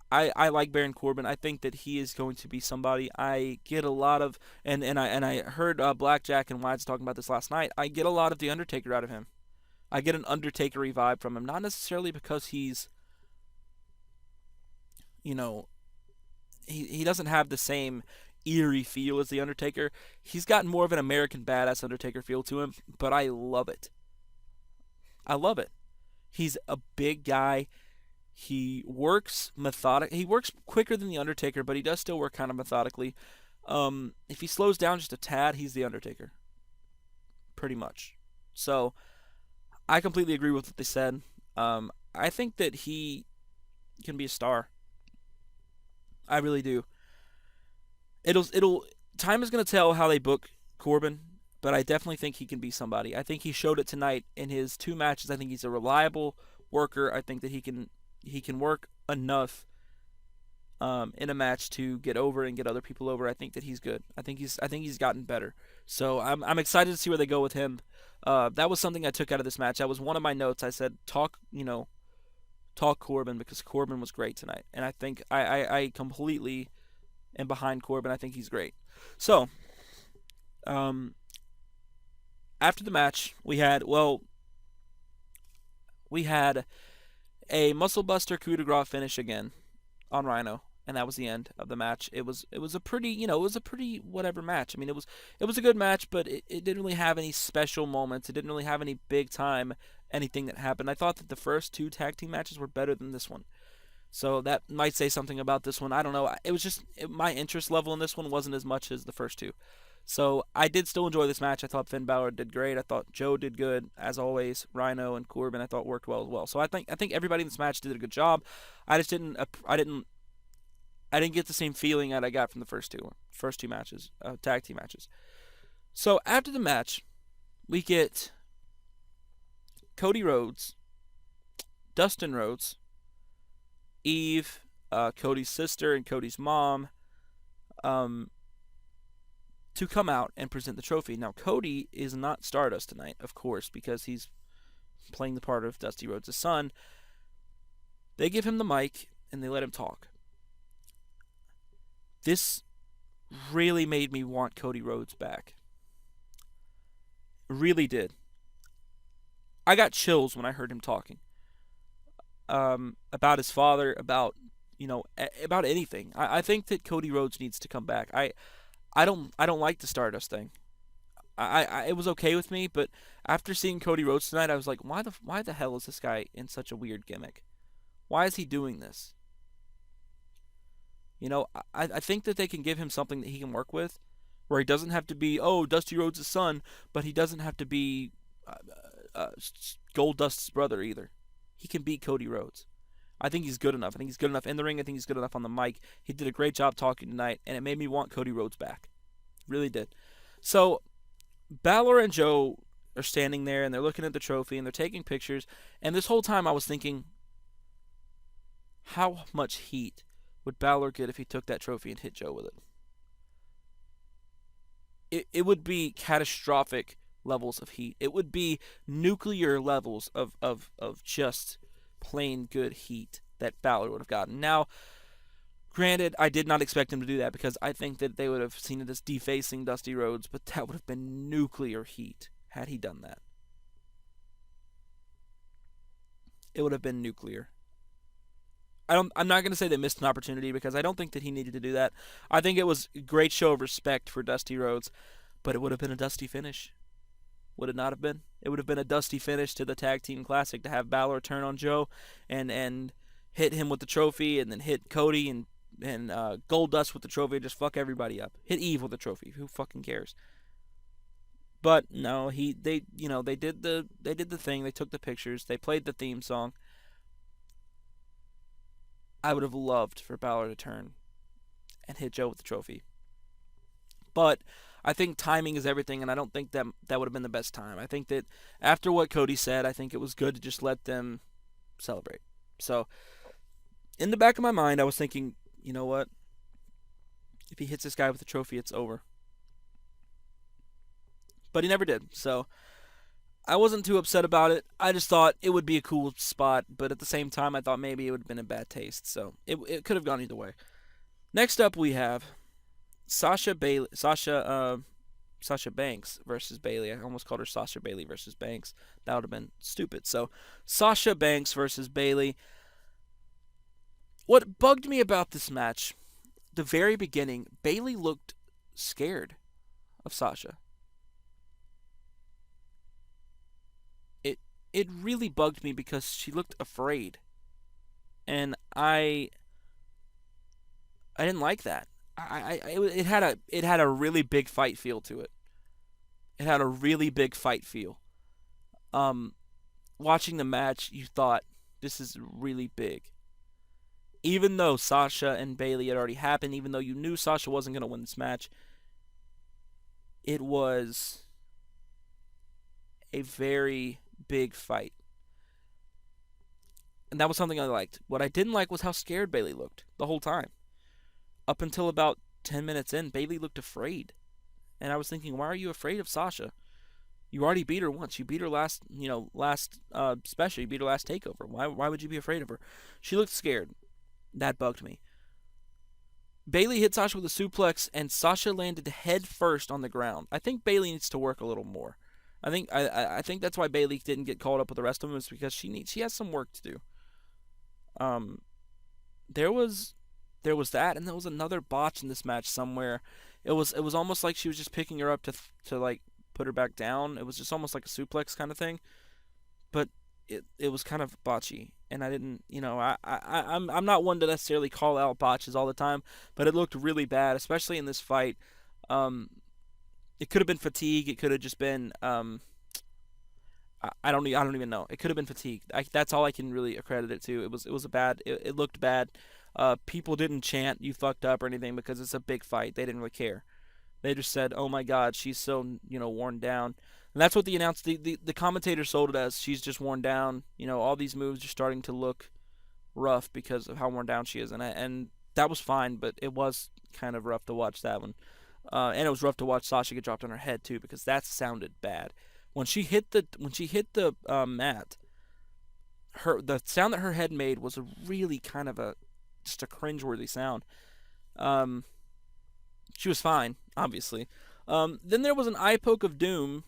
A: I like Baron Corbin. I think that he is going to be somebody. I get a lot of and I heard Blackjack and Wides talking about this last night. I get a lot of the Undertaker out of him. I get an Undertaker-y vibe from him, not necessarily because he's he doesn't have the same eerie feel as the Undertaker. He's got more of an American badass Undertaker feel to him, but I love it. I love it. He's a big guy. He works methodic. He works quicker than the Undertaker, but he does still work kind of methodically. If he slows down just a tad, he's the Undertaker, pretty much. So I completely agree with what they said. I think that he can be a star. I really do. It'll time is gonna tell how they book Corbin, but I definitely think he can be somebody. I think he showed it tonight in his two matches. I think he's a reliable worker. I think that he can work enough in a match to get over and get other people over. I think that he's good. I think he's gotten better. So I'm excited to see where they go with him. That was something I took out of this match. That was one of my notes. I said talk Corbin because Corbin was great tonight, and I think I completely am behind Corbin. I think he's great. So um, after the match, we had a muscle buster coup de grace finish again on Rhino, and that was the end of the match. It was a pretty whatever match. I mean, it was a good match, but it didn't really have any special moments. It didn't really have any big time anything that happened. I thought that the first two tag team matches were better than this one. So that might say something about this one. I don't know. It was just my interest level in this one wasn't as much as the first two. So I did still enjoy this match. I thought Finn Balor did great. I thought Joe did good as always. Rhino and Corbin I thought worked well as well. So I think everybody in this match did a good job. I just didn't get the same feeling that I got from the first two matches, tag team matches. So after the match, we get Cody Rhodes, Dustin Rhodes, Eve, Cody's sister and Cody's mom, um, to come out and present the trophy. Now, Cody is not Stardust tonight, of course, because he's playing the part of Dusty Rhodes' son. They give him the mic and they let him talk. This really made me want Cody Rhodes back. Really did. I got chills when I heard him talking about his father, about anything. I think that Cody Rhodes needs to come back. I don't like the Stardust thing. It was okay with me, but after seeing Cody Rhodes tonight, I was like, why the hell is this guy in such a weird gimmick? Why is he doing this? I think that they can give him something that he can work with, where he doesn't have to be Dusty Rhodes' son, but he doesn't have to be uh, Gold Dust's brother either. He can beat Cody Rhodes. I think he's good enough. I think he's good enough in the ring. I think he's good enough on the mic. He did a great job talking tonight, and it made me want Cody Rhodes back. Really did. So Balor and Joe are standing there, and they're looking at the trophy, and they're taking pictures. And this whole time I was thinking, how much heat would Balor get if he took that trophy and hit Joe with it? It would be catastrophic levels of heat. It would be nuclear levels of just plain good heat that Balor would have gotten. Now, granted, I did not expect him to do that because I think that they would have seen it as defacing Dusty Rhodes, but that would have been nuclear heat had he done that. It would have been nuclear. I'm not going to say they missed an opportunity because I don't think that he needed to do that. I think it was a great show of respect for Dusty Rhodes, but it would have been a dusty finish. Would it not have been? It would have been a dusty finish to the Tag Team Classic to have Balor turn on Joe and hit him with the trophy and then hit Cody and Gold Dust with the trophy and just fuck everybody up. Hit Eve with the trophy. Who fucking cares? But no, they did the thing. They took the pictures. They played the theme song. I would have loved for Balor to turn and hit Joe with the trophy. But I think timing is everything, and I don't think that would have been the best time. I think that after what Cody said, I think it was good to just let them celebrate. So, in the back of my mind, I was thinking, you know what? If he hits this guy with the trophy, it's over. But he never did. So, I wasn't too upset about it. I just thought it would be a cool spot, but at the same time, I thought maybe it would have been a bad taste. So, it could have gone either way. Next up, we have Sasha Banks versus Bayley. I almost called her Sasha Bayley versus Banks. That would have been stupid. So, Sasha Banks versus Bayley. What bugged me about this match, the very beginning, Bayley looked scared of Sasha. It really bugged me because she looked afraid, and I didn't like that. It had a really big fight feel to it. It had a really big fight feel. Um, watching the match, you thought this is really big. Even though Sasha and Bayley had already happened, even though you knew Sasha wasn't going to win this match, it was a very big fight. And that was something I liked. What I didn't like was how scared Bayley looked the whole time. Up until about 10 minutes in, Bayley looked afraid. And I was thinking, why are you afraid of Sasha? You already beat her once. You beat her last special. You beat her last takeover. Why would you be afraid of her? She looked scared. That bugged me. Bayley hit Sasha with a suplex, and Sasha landed head first on the ground. I think Bayley needs to work a little more. I think that's why Bayley didn't get called up with the rest of them, is because she has some work to do. Um, there was that, and there was another botch in this match somewhere. It was almost like she was just picking her up to like put her back down. It was just almost like a suplex kind of thing, but it was kind of botchy, and I didn't, I'm not one to necessarily call out botches all the time, but it looked really bad, especially in this fight. Um, it could have been fatigue. It could have just been I don't even know. It could have been fatigue. That's all I can really accredit it to. It was a bad. It looked bad. People didn't chant "you fucked up" or anything because it's a big fight. They didn't really care. They just said, "Oh my God, she's so worn down," and that's what the commentator sold it as. She's just worn down. All these moves are starting to look rough because of how worn down she is, and that was fine, but it was kind of rough to watch that one. And it was rough to watch Sasha get dropped on her head too, because that sounded bad. When she hit the mat, the sound that her head made was a really kind of just a cringeworthy sound. Um, she was fine, obviously. Then there was an eye poke of doom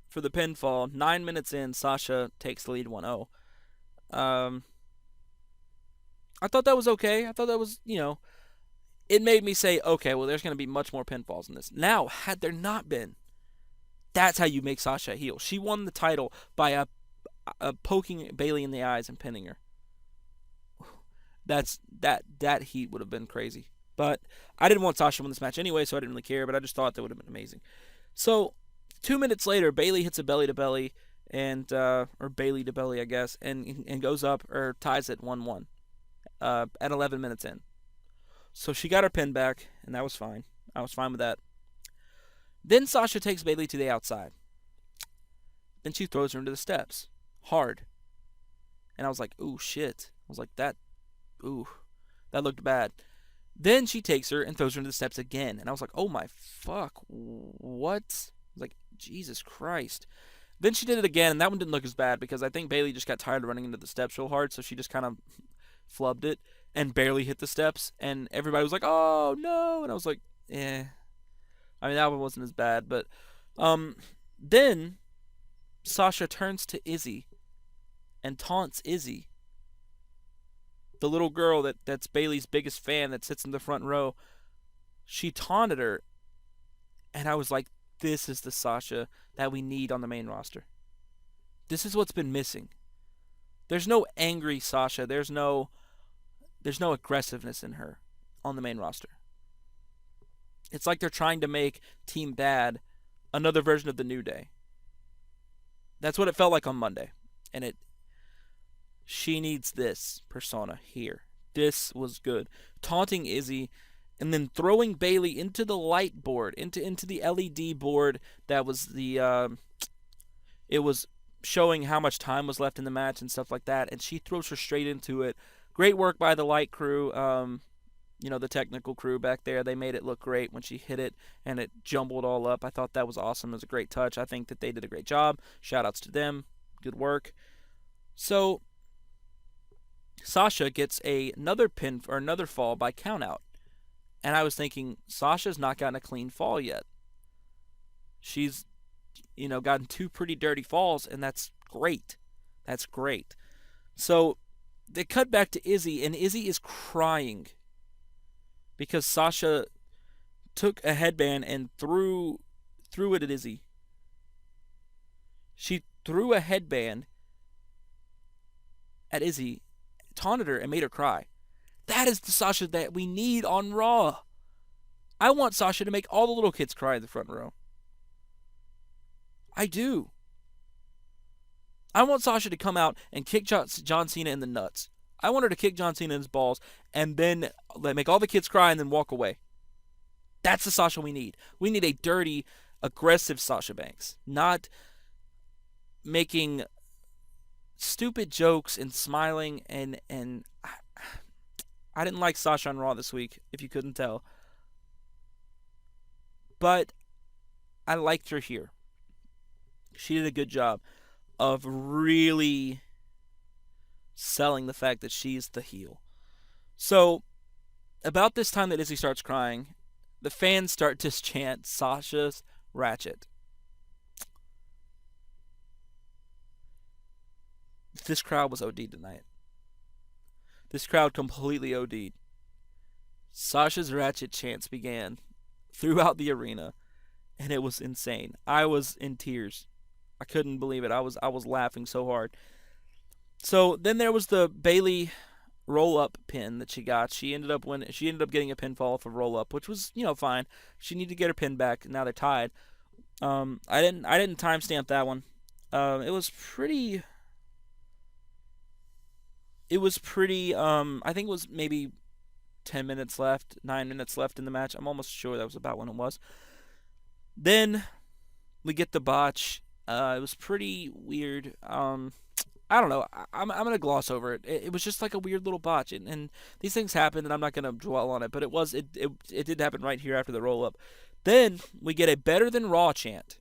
A: for the pinfall. 9 minutes in, Sasha takes the lead 1-0. I thought that was okay. I thought that was, it made me say, okay, well, there's going to be much more pinfalls in this. Now, had there not been, that's how you make Sasha a heel. She won the title by a poking Bayley in the eyes and pinning her. That heat would have been crazy. But I didn't want Sasha to win this match anyway, so I didn't really care. But I just thought that would have been amazing. So 2 minutes later, Bayley hits a belly to belly, or Bayley to belly, I guess, and goes up or ties it 1-1 at 11 minutes in. So she got her pin back, and that was fine. I was fine with that. Then Sasha takes Bayley to the outside. Then she throws her into the steps. Hard. And I was like, ooh, shit. I was like, that looked bad. Then she takes her and throws her into the steps again. And I was like, oh my fuck, what? I was like, Jesus Christ. Then she did it again, and that one didn't look as bad because I think Bayley just got tired of running into the steps real hard, so she just kind of flubbed it and barely hit the steps. And everybody was like, oh no. And I was like, eh. I mean, that one wasn't as bad, but then Sasha turns to Izzy and taunts Izzy, the little girl that's Bayley's biggest fan that sits in the front row. She taunted her, and I was like, this is the Sasha that we need on the main roster. This is what's been missing. There's no angry Sasha. There's no aggressiveness in her on the main roster. It's like they're trying to make Team Bad another version of the New Day. That's what it felt like on Monday. And she needs this persona here. This was good. Taunting Izzy and then throwing Bayley into the light board, into the LED board that was it was showing how much time was left in the match and stuff like that, and she throws her straight into it. Great work by the light crew. The technical crew back there, they made it look great when she hit it and it jumbled all up. I thought that was awesome. It was a great touch. I think that they did a great job. Shout outs to them. Good work. So Sasha gets another pin or another fall by countout. And I was thinking, Sasha's not gotten a clean fall yet. She's, gotten two pretty dirty falls, and that's great. That's great. So they cut back to Izzy, and Izzy is crying because Sasha took a headband and threw it at Izzy. She threw a headband at Izzy, taunted her, and made her cry. That is the Sasha that we need on Raw. I want Sasha to make all the little kids cry in the front row. I do. I want Sasha to come out and kick John Cena in the nuts. I want her to kick John Cena in his balls and then make all the kids cry and then walk away. That's the Sasha we need. We need a dirty, aggressive Sasha Banks, not making stupid jokes and smiling and I didn't like Sasha on Raw this week, if you couldn't tell. But I liked her here. She did a good job of really selling the fact that she's the heel. So, about this time that Izzy starts crying, the fans start to chant Sasha's Ratchet. This crowd was OD'd tonight. This crowd completely OD'd. Sasha's Ratchet chants began throughout the arena, and it was insane. I was in tears. I couldn't believe it. I was laughing so hard. So then there was the Bayley roll-up pin that she got. She ended up getting a pinfall off a roll-up, which was fine. She needed to get her pin back. Now they're tied. I didn't timestamp that one. It was pretty. I think it was maybe 10 minutes left, 9 minutes left in the match. I'm almost sure that was about when it was. Then we get the botch. It was pretty weird. I don't know. I'm gonna gloss over it. It was just like a weird little botch, and these things happen, and I'm not gonna dwell on it. But it did happen right here after the roll up. Then we get a better than Raw chant.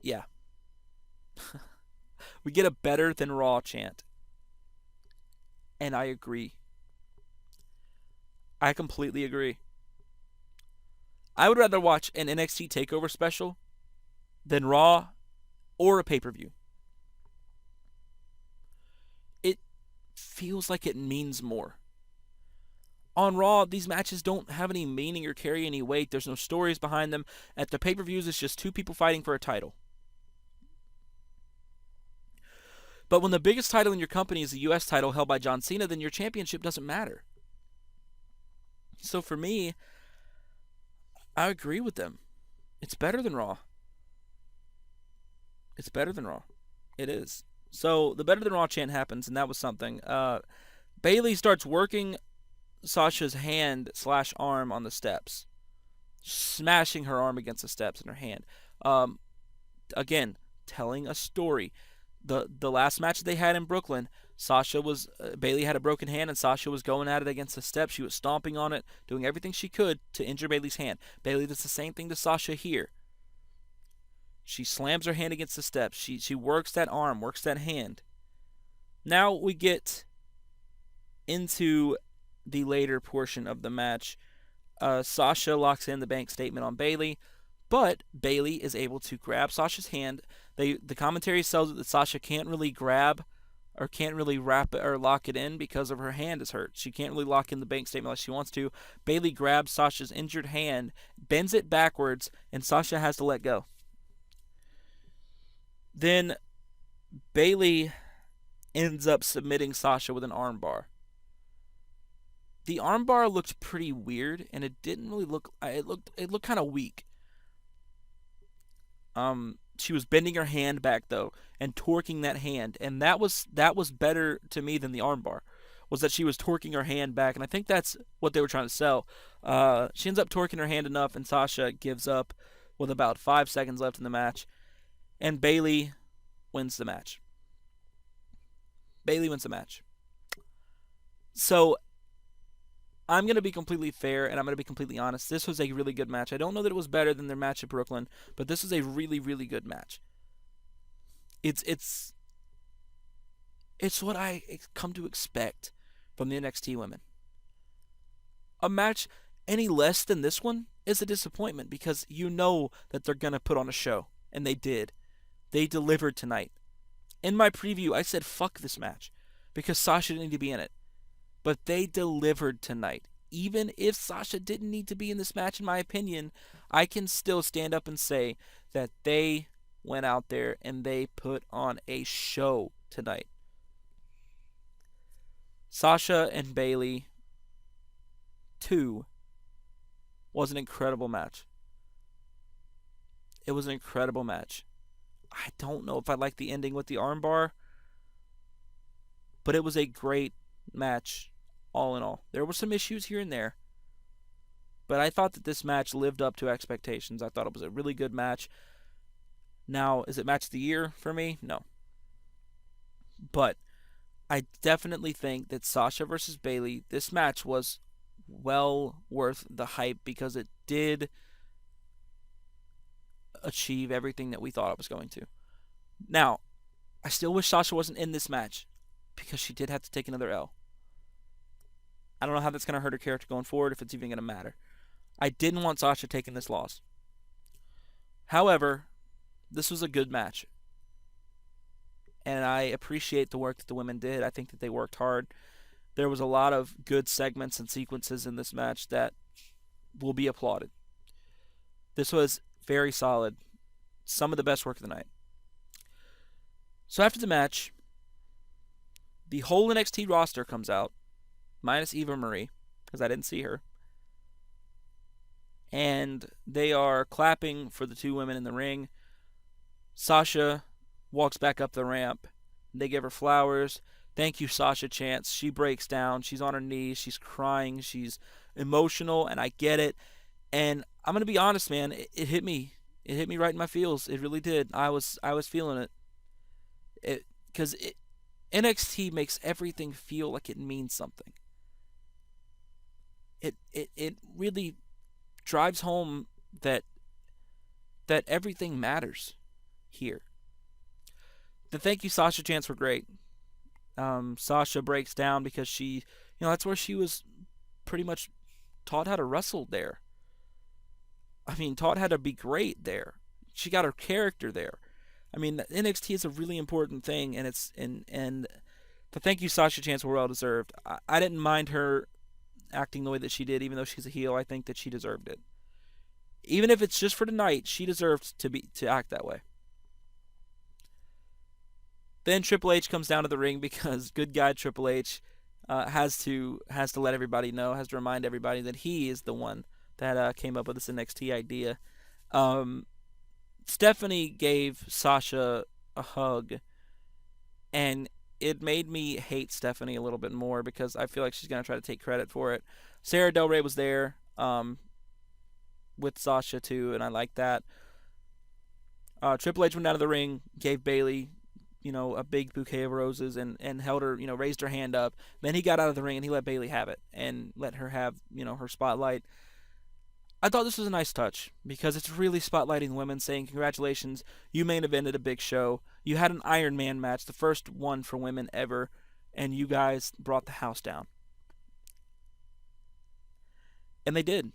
A: Yeah. We get a better than Raw chant. And I agree. I completely agree. I would rather watch an NXT Takeover special than Raw or a pay-per-view. It feels like it means more. On Raw, these matches don't have any meaning or carry any weight. There's no stories behind them. At the pay-per-views, it's just two people fighting for a title. But when the biggest title in your company is the U.S. title held by John Cena, then your championship doesn't matter. So for me, I agree with them. It's better than Raw. It's better than Raw. It is. So the better than Raw chant happens, and that was something. Bayley starts working Sasha's hand/arm on the steps, smashing her arm against the steps in her hand. Again, telling a story. The last match that they had in Brooklyn, Bayley had a broken hand and Sasha was going at it against the steps. She was stomping on it, doing everything she could to injure Bayley's hand. Bayley does the same thing to Sasha here. She slams her hand against the steps. She works that arm, works that hand. Now we get into the later portion of the match. Sasha locks in the bank statement on Bayley, but Bayley is able to grab Sasha's hand. The commentary sells it that Sasha can't really grab or can't really wrap it or lock it in because of her hand is hurt. She can't really lock in the bank statement like she wants to. Bayley grabs Sasha's injured hand, bends it backwards, and Sasha has to let go. Then Bayley ends up submitting Sasha with an armbar. The armbar looked pretty weird, and it didn't really look. It looked kind of weak. She was bending her hand back though and torquing that hand, and that was better to me than the armbar. Was that she was torquing her hand back, and I think that's what they were trying to sell. She ends up torquing her hand enough, and Sasha gives up with about 5 seconds left in the match, and Bayley wins the match. Bayley wins the match. So I'm going to be completely fair, and I'm going to be completely honest. This was a really good match. I don't know that it was better than their match at Brooklyn, but this was a really, really good match. It's what I come to expect from the NXT women. A match any less than this one is a disappointment because you know that they're going to put on a show, and they did. They delivered tonight. In my preview, I said fuck this match because Sasha didn't need to be in it. But they delivered tonight. Even if Sasha didn't need to be in this match, in my opinion, I can still stand up and say that they went out there and they put on a show tonight. Sasha and Bayley 2 was an incredible match. It was an incredible match. I don't know if I like the ending with the armbar, but it was a great match all in all. There were some issues here and there, but I thought that this match lived up to expectations. I thought it was a really good match. Now, is it match of the year for me? No. But I definitely think that Sasha versus Bayley, this match was well worth the hype because it did achieve everything that we thought it was going to. Now, I still wish Sasha wasn't in this match because she did have to take another L. I don't know how that's going to hurt her character going forward, if it's even going to matter. I didn't want Sasha taking this loss. However, this was a good match. And I appreciate the work that the women did. I think that they worked hard. There was a lot of good segments and sequences in this match that will be applauded. This was very solid. Some of the best work of the night. So after the match, the whole NXT roster comes out, minus Eva Marie, because I didn't see her. And they are clapping for the two women in the ring. Sasha walks back up the ramp. They give her flowers. Thank you, Sasha chants. She breaks down. She's on her knees. She's crying. She's emotional, and I get it. And I'm gonna be honest, man. It hit me. It hit me right in my feels. It really did. I was feeling it. Because NXT makes everything feel like it means something. It really drives home that everything matters here. The thank you Sasha chants were great. Sasha breaks down because that's where she was pretty much taught how to wrestle there. I mean, taught how to be great there. She got her character there. I mean, NXT is a really important thing, and the thank you Sasha chants were well deserved. I didn't mind her acting the way that she did, even though she's a heel. I think that she deserved it. Even if it's just for tonight, she deserved to act that way. Then Triple H comes down to the ring because good guy Triple H has to let everybody know, has to remind everybody that he is the one that came up with this NXT idea. Stephanie gave Sasha a hug, and it made me hate Stephanie a little bit more because I feel like she's going to try to take credit for it. Sarah Del Rey was there with Sasha too, and I like that. Triple H went down to the ring, gave Bayley a big bouquet of roses and held her, raised her hand up. Then he got out of the ring and he let Bayley have it and let her have, her spotlight. I thought this was a nice touch because it's really spotlighting women, saying congratulations, you main evented a big show. You had an Iron Man match, the first one for women ever, and you guys brought the house down. And they did.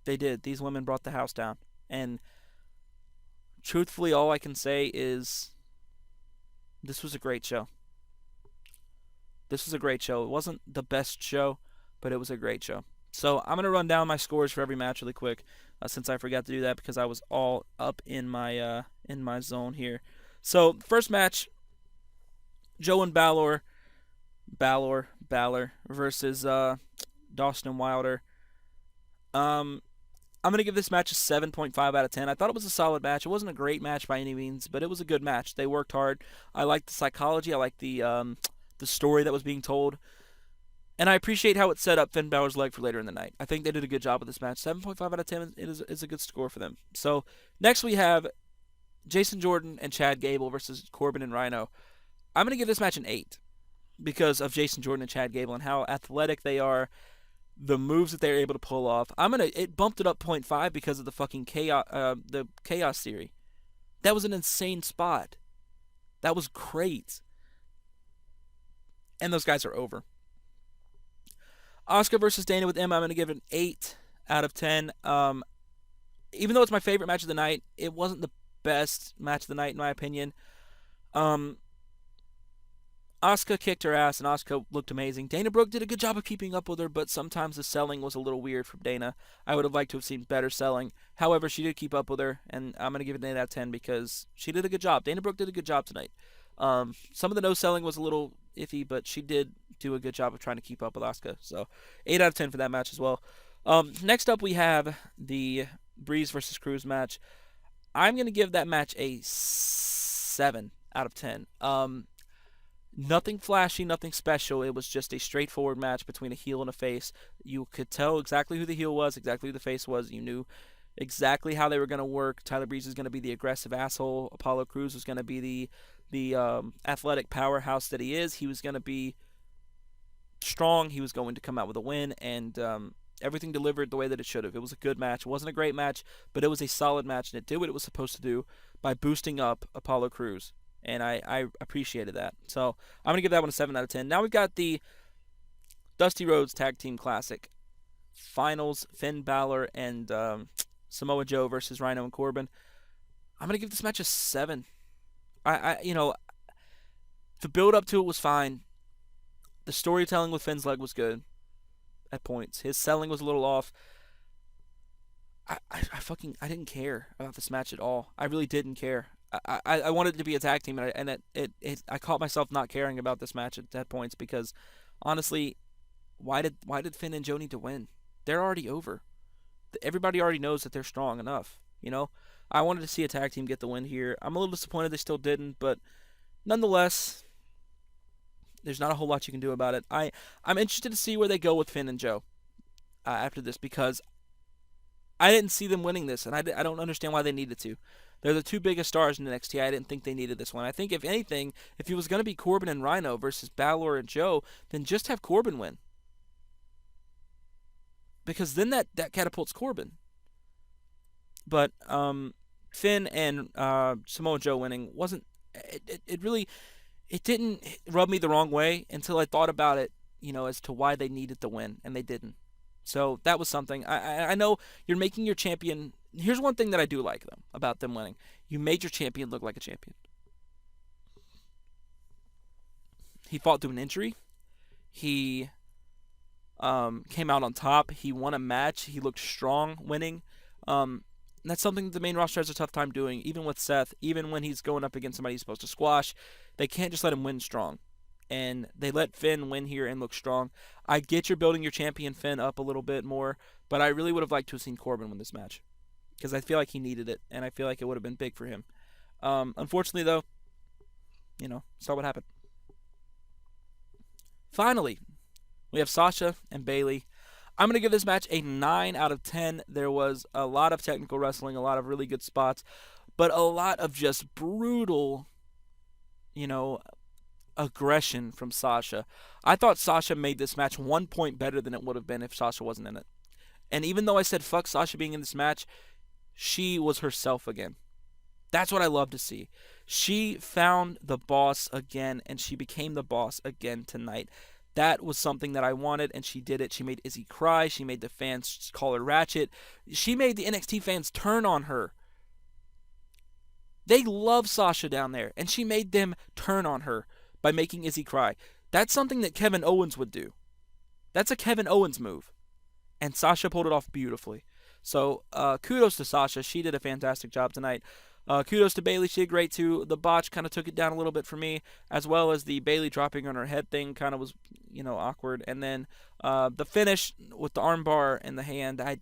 A: They did. These women brought the house down. And truthfully, all I can say is this was a great show. This was a great show. It wasn't the best show, but it was a great show. So I'm going to run down my scores for every match really quick, since I forgot to do that because I was all up in my zone here. So first match, Joe and Balor versus Dawson and Wilder. I'm going to give this match a 7.5 out of 10. I thought it was a solid match. It wasn't a great match by any means, but it was a good match. They worked hard. I liked the psychology. I liked the story that was being told. And I appreciate how it set up Finn Balor's leg for later in the night. I think they did a good job with this match. 7.5 out of 10 is a good score for them. So next we have Jason Jordan and Chad Gable versus Corbin and Rhino. I'm going to give this match an 8 because of Jason Jordan and Chad Gable and how athletic they are, the moves that they're able to pull off. It bumped it up 0.5 because of the fucking chaos theory. That was an insane spot. That was great. And those guys are over. Asuka versus Dana with Emma, I'm going to give it an 8 out of 10. Even though it's my favorite match of the night, it wasn't the best match of the night in my opinion. Asuka kicked her ass and Asuka looked amazing. Dana Brooke did a good job of keeping up with her, but sometimes the selling was a little weird from Dana. I would have liked to have seen better selling. However, she did keep up with her, and I'm going to give it an 8 out of 10 because she did a good job. Dana Brooke did a good job tonight. Some of the no selling was a little iffy, but she did do a good job of trying to keep up with Asuka. So 8 out of 10 for that match as well. Next up we have the Breeze versus Cruz match. I'm going to give that match a 7 out of 10. Nothing flashy, nothing special. It was just a straightforward match between a heel and a face. You could tell exactly who the heel was, exactly who the face was. You knew exactly how they were going to work. Tyler Breeze was going to be the aggressive asshole. Apollo Crews was going to be the athletic powerhouse that he is. He was going to be strong. He was going to come out with a win, and everything delivered the way that it should have. It was a good match. It wasn't a great match, but it was a solid match, and it did what it was supposed to do by boosting up Apollo Crews. And I appreciated that. So I'm going to give that one a 7 out of 10. Now we've got the Dusty Rhodes Tag Team Classic Finals, Finn Balor and Samoa Joe versus Rhino and Corbin. I'm going to give this match a 7. The build up to it was fine. The storytelling with Finn's leg was good at points. His selling was a little off. I didn't care about this match at all. I really didn't care. I wanted it to be a tag team, and I caught myself not caring about this match at points because, honestly, why did Finn and Joe need to win? They're already over. Everybody already knows that they're strong enough. I wanted to see a tag team get the win here. I'm a little disappointed they still didn't, but nonetheless, there's not a whole lot you can do about it. I'm interested to see where they go with Finn and Joe after this because I didn't see them winning this, and I don't understand why they needed to. They're the two biggest stars in NXT. I didn't think they needed this one. I think, if anything, if it was going to be Corbin and Rhino versus Balor and Joe, then just have Corbin win. Because then that catapults Corbin. But Finn and Samoa Joe winning wasn't... It didn't rub me the wrong way until I thought about it, as to why they needed the win, and they didn't. So that was something. I know you're making your champion... Here's one thing that I do like about them winning. You made your champion look like a champion. He fought through an injury. He came out on top. He won a match. He looked strong winning. That's something that the main roster has a tough time doing, even with Seth. Even when he's going up against somebody he's supposed to squash, they can't just let him win strong. And they let Finn win here and look strong. I get you're building your champion Finn up a little bit more, but I really would have liked to have seen Corbin win this match because I feel like he needed it, and I feel like it would have been big for him. Unfortunately, though, saw what happened. Finally, we have Sasha and Bayley. I'm going to give this match a 9 out of 10. There was a lot of technical wrestling, a lot of really good spots, but a lot of just brutal, aggression from Sasha. I thought Sasha made this match 1 point better than it would have been if Sasha wasn't in it. And even though I said fuck Sasha being in this match, she was herself again. That's what I love to see. She found the boss again, and she became the boss again tonight. That was something that I wanted, and she did it. She made Izzy cry. She made the fans call her Ratchet. She made the NXT fans turn on her. They love Sasha down there, and she made them turn on her by making Izzy cry. That's something that Kevin Owens would do. That's a Kevin Owens move. And Sasha pulled it off beautifully. So kudos to Sasha. She did a fantastic job tonight. Kudos to Bayley. She did great too. The botch kind of took it down a little bit for me, as well as the Bayley dropping on her head thing kind of was, awkward. And then the finish with the armbar and the hand, I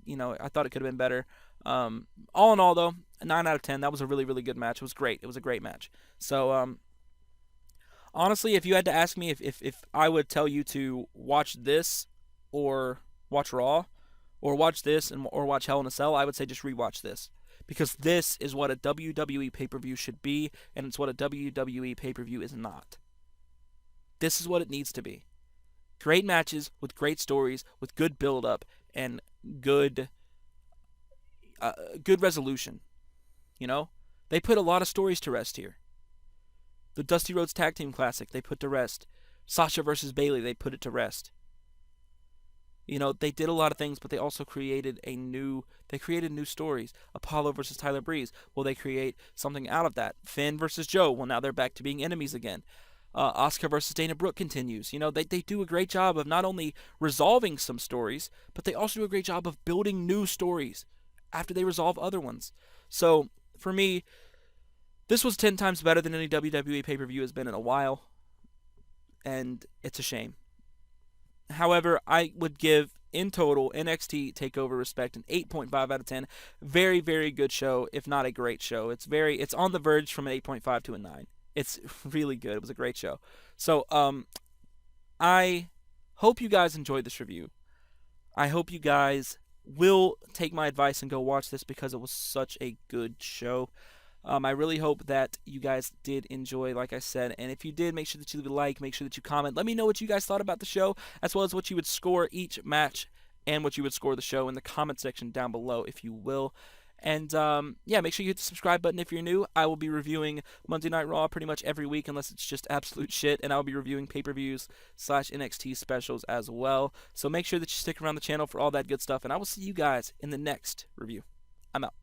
A: thought it could have been better. All in all, though, a 9 out of 10. That was a really, really good match. It was great. It was a great match. So honestly, if you had to ask me if I would tell you to watch this or watch Raw, or watch this or watch Hell in a Cell, I would say just rewatch this. Because this is what a WWE pay-per-view should be, and it's what a WWE pay-per-view is not. This is what it needs to be. Great matches with great stories, with good build-up, and good resolution. They put a lot of stories to rest here. The Dusty Rhodes Tag Team Classic, they put to rest. Sasha versus Bayley, they put it to rest. They did a lot of things, but they also created new stories. Apollo versus Tyler Breeze. Will they create something out of that? Finn versus Joe. Well, now they're back to being enemies again. Asuka versus Dana Brooke continues. They do a great job of not only resolving some stories, but they also do a great job of building new stories after they resolve other ones. So, for me, this was 10 times better than any WWE pay-per-view has been in a while. And it's a shame. However, I would give in total, NXT Takeover Respect an 8.5 out of 10. Very, very good show, if not a great show. It's on the verge from an 8.5 to a 9. It's really good. It was a great show. So, I hope you guys enjoyed this review. I hope you guys will take my advice and go watch this because it was such a good show. I really hope that you guys did enjoy, like I said. And if you did, make sure that you leave a like, make sure that you comment. Let me know what you guys thought about the show, as well as what you would score each match and what you would score the show in the comment section down below, if you will. And yeah, make sure you hit the subscribe button if you're new. I will be reviewing Monday Night Raw pretty much every week, unless it's just absolute shit. And I'll be reviewing pay-per-views / NXT specials as well. So make sure that you stick around the channel for all that good stuff. And I will see you guys in the next review. I'm out.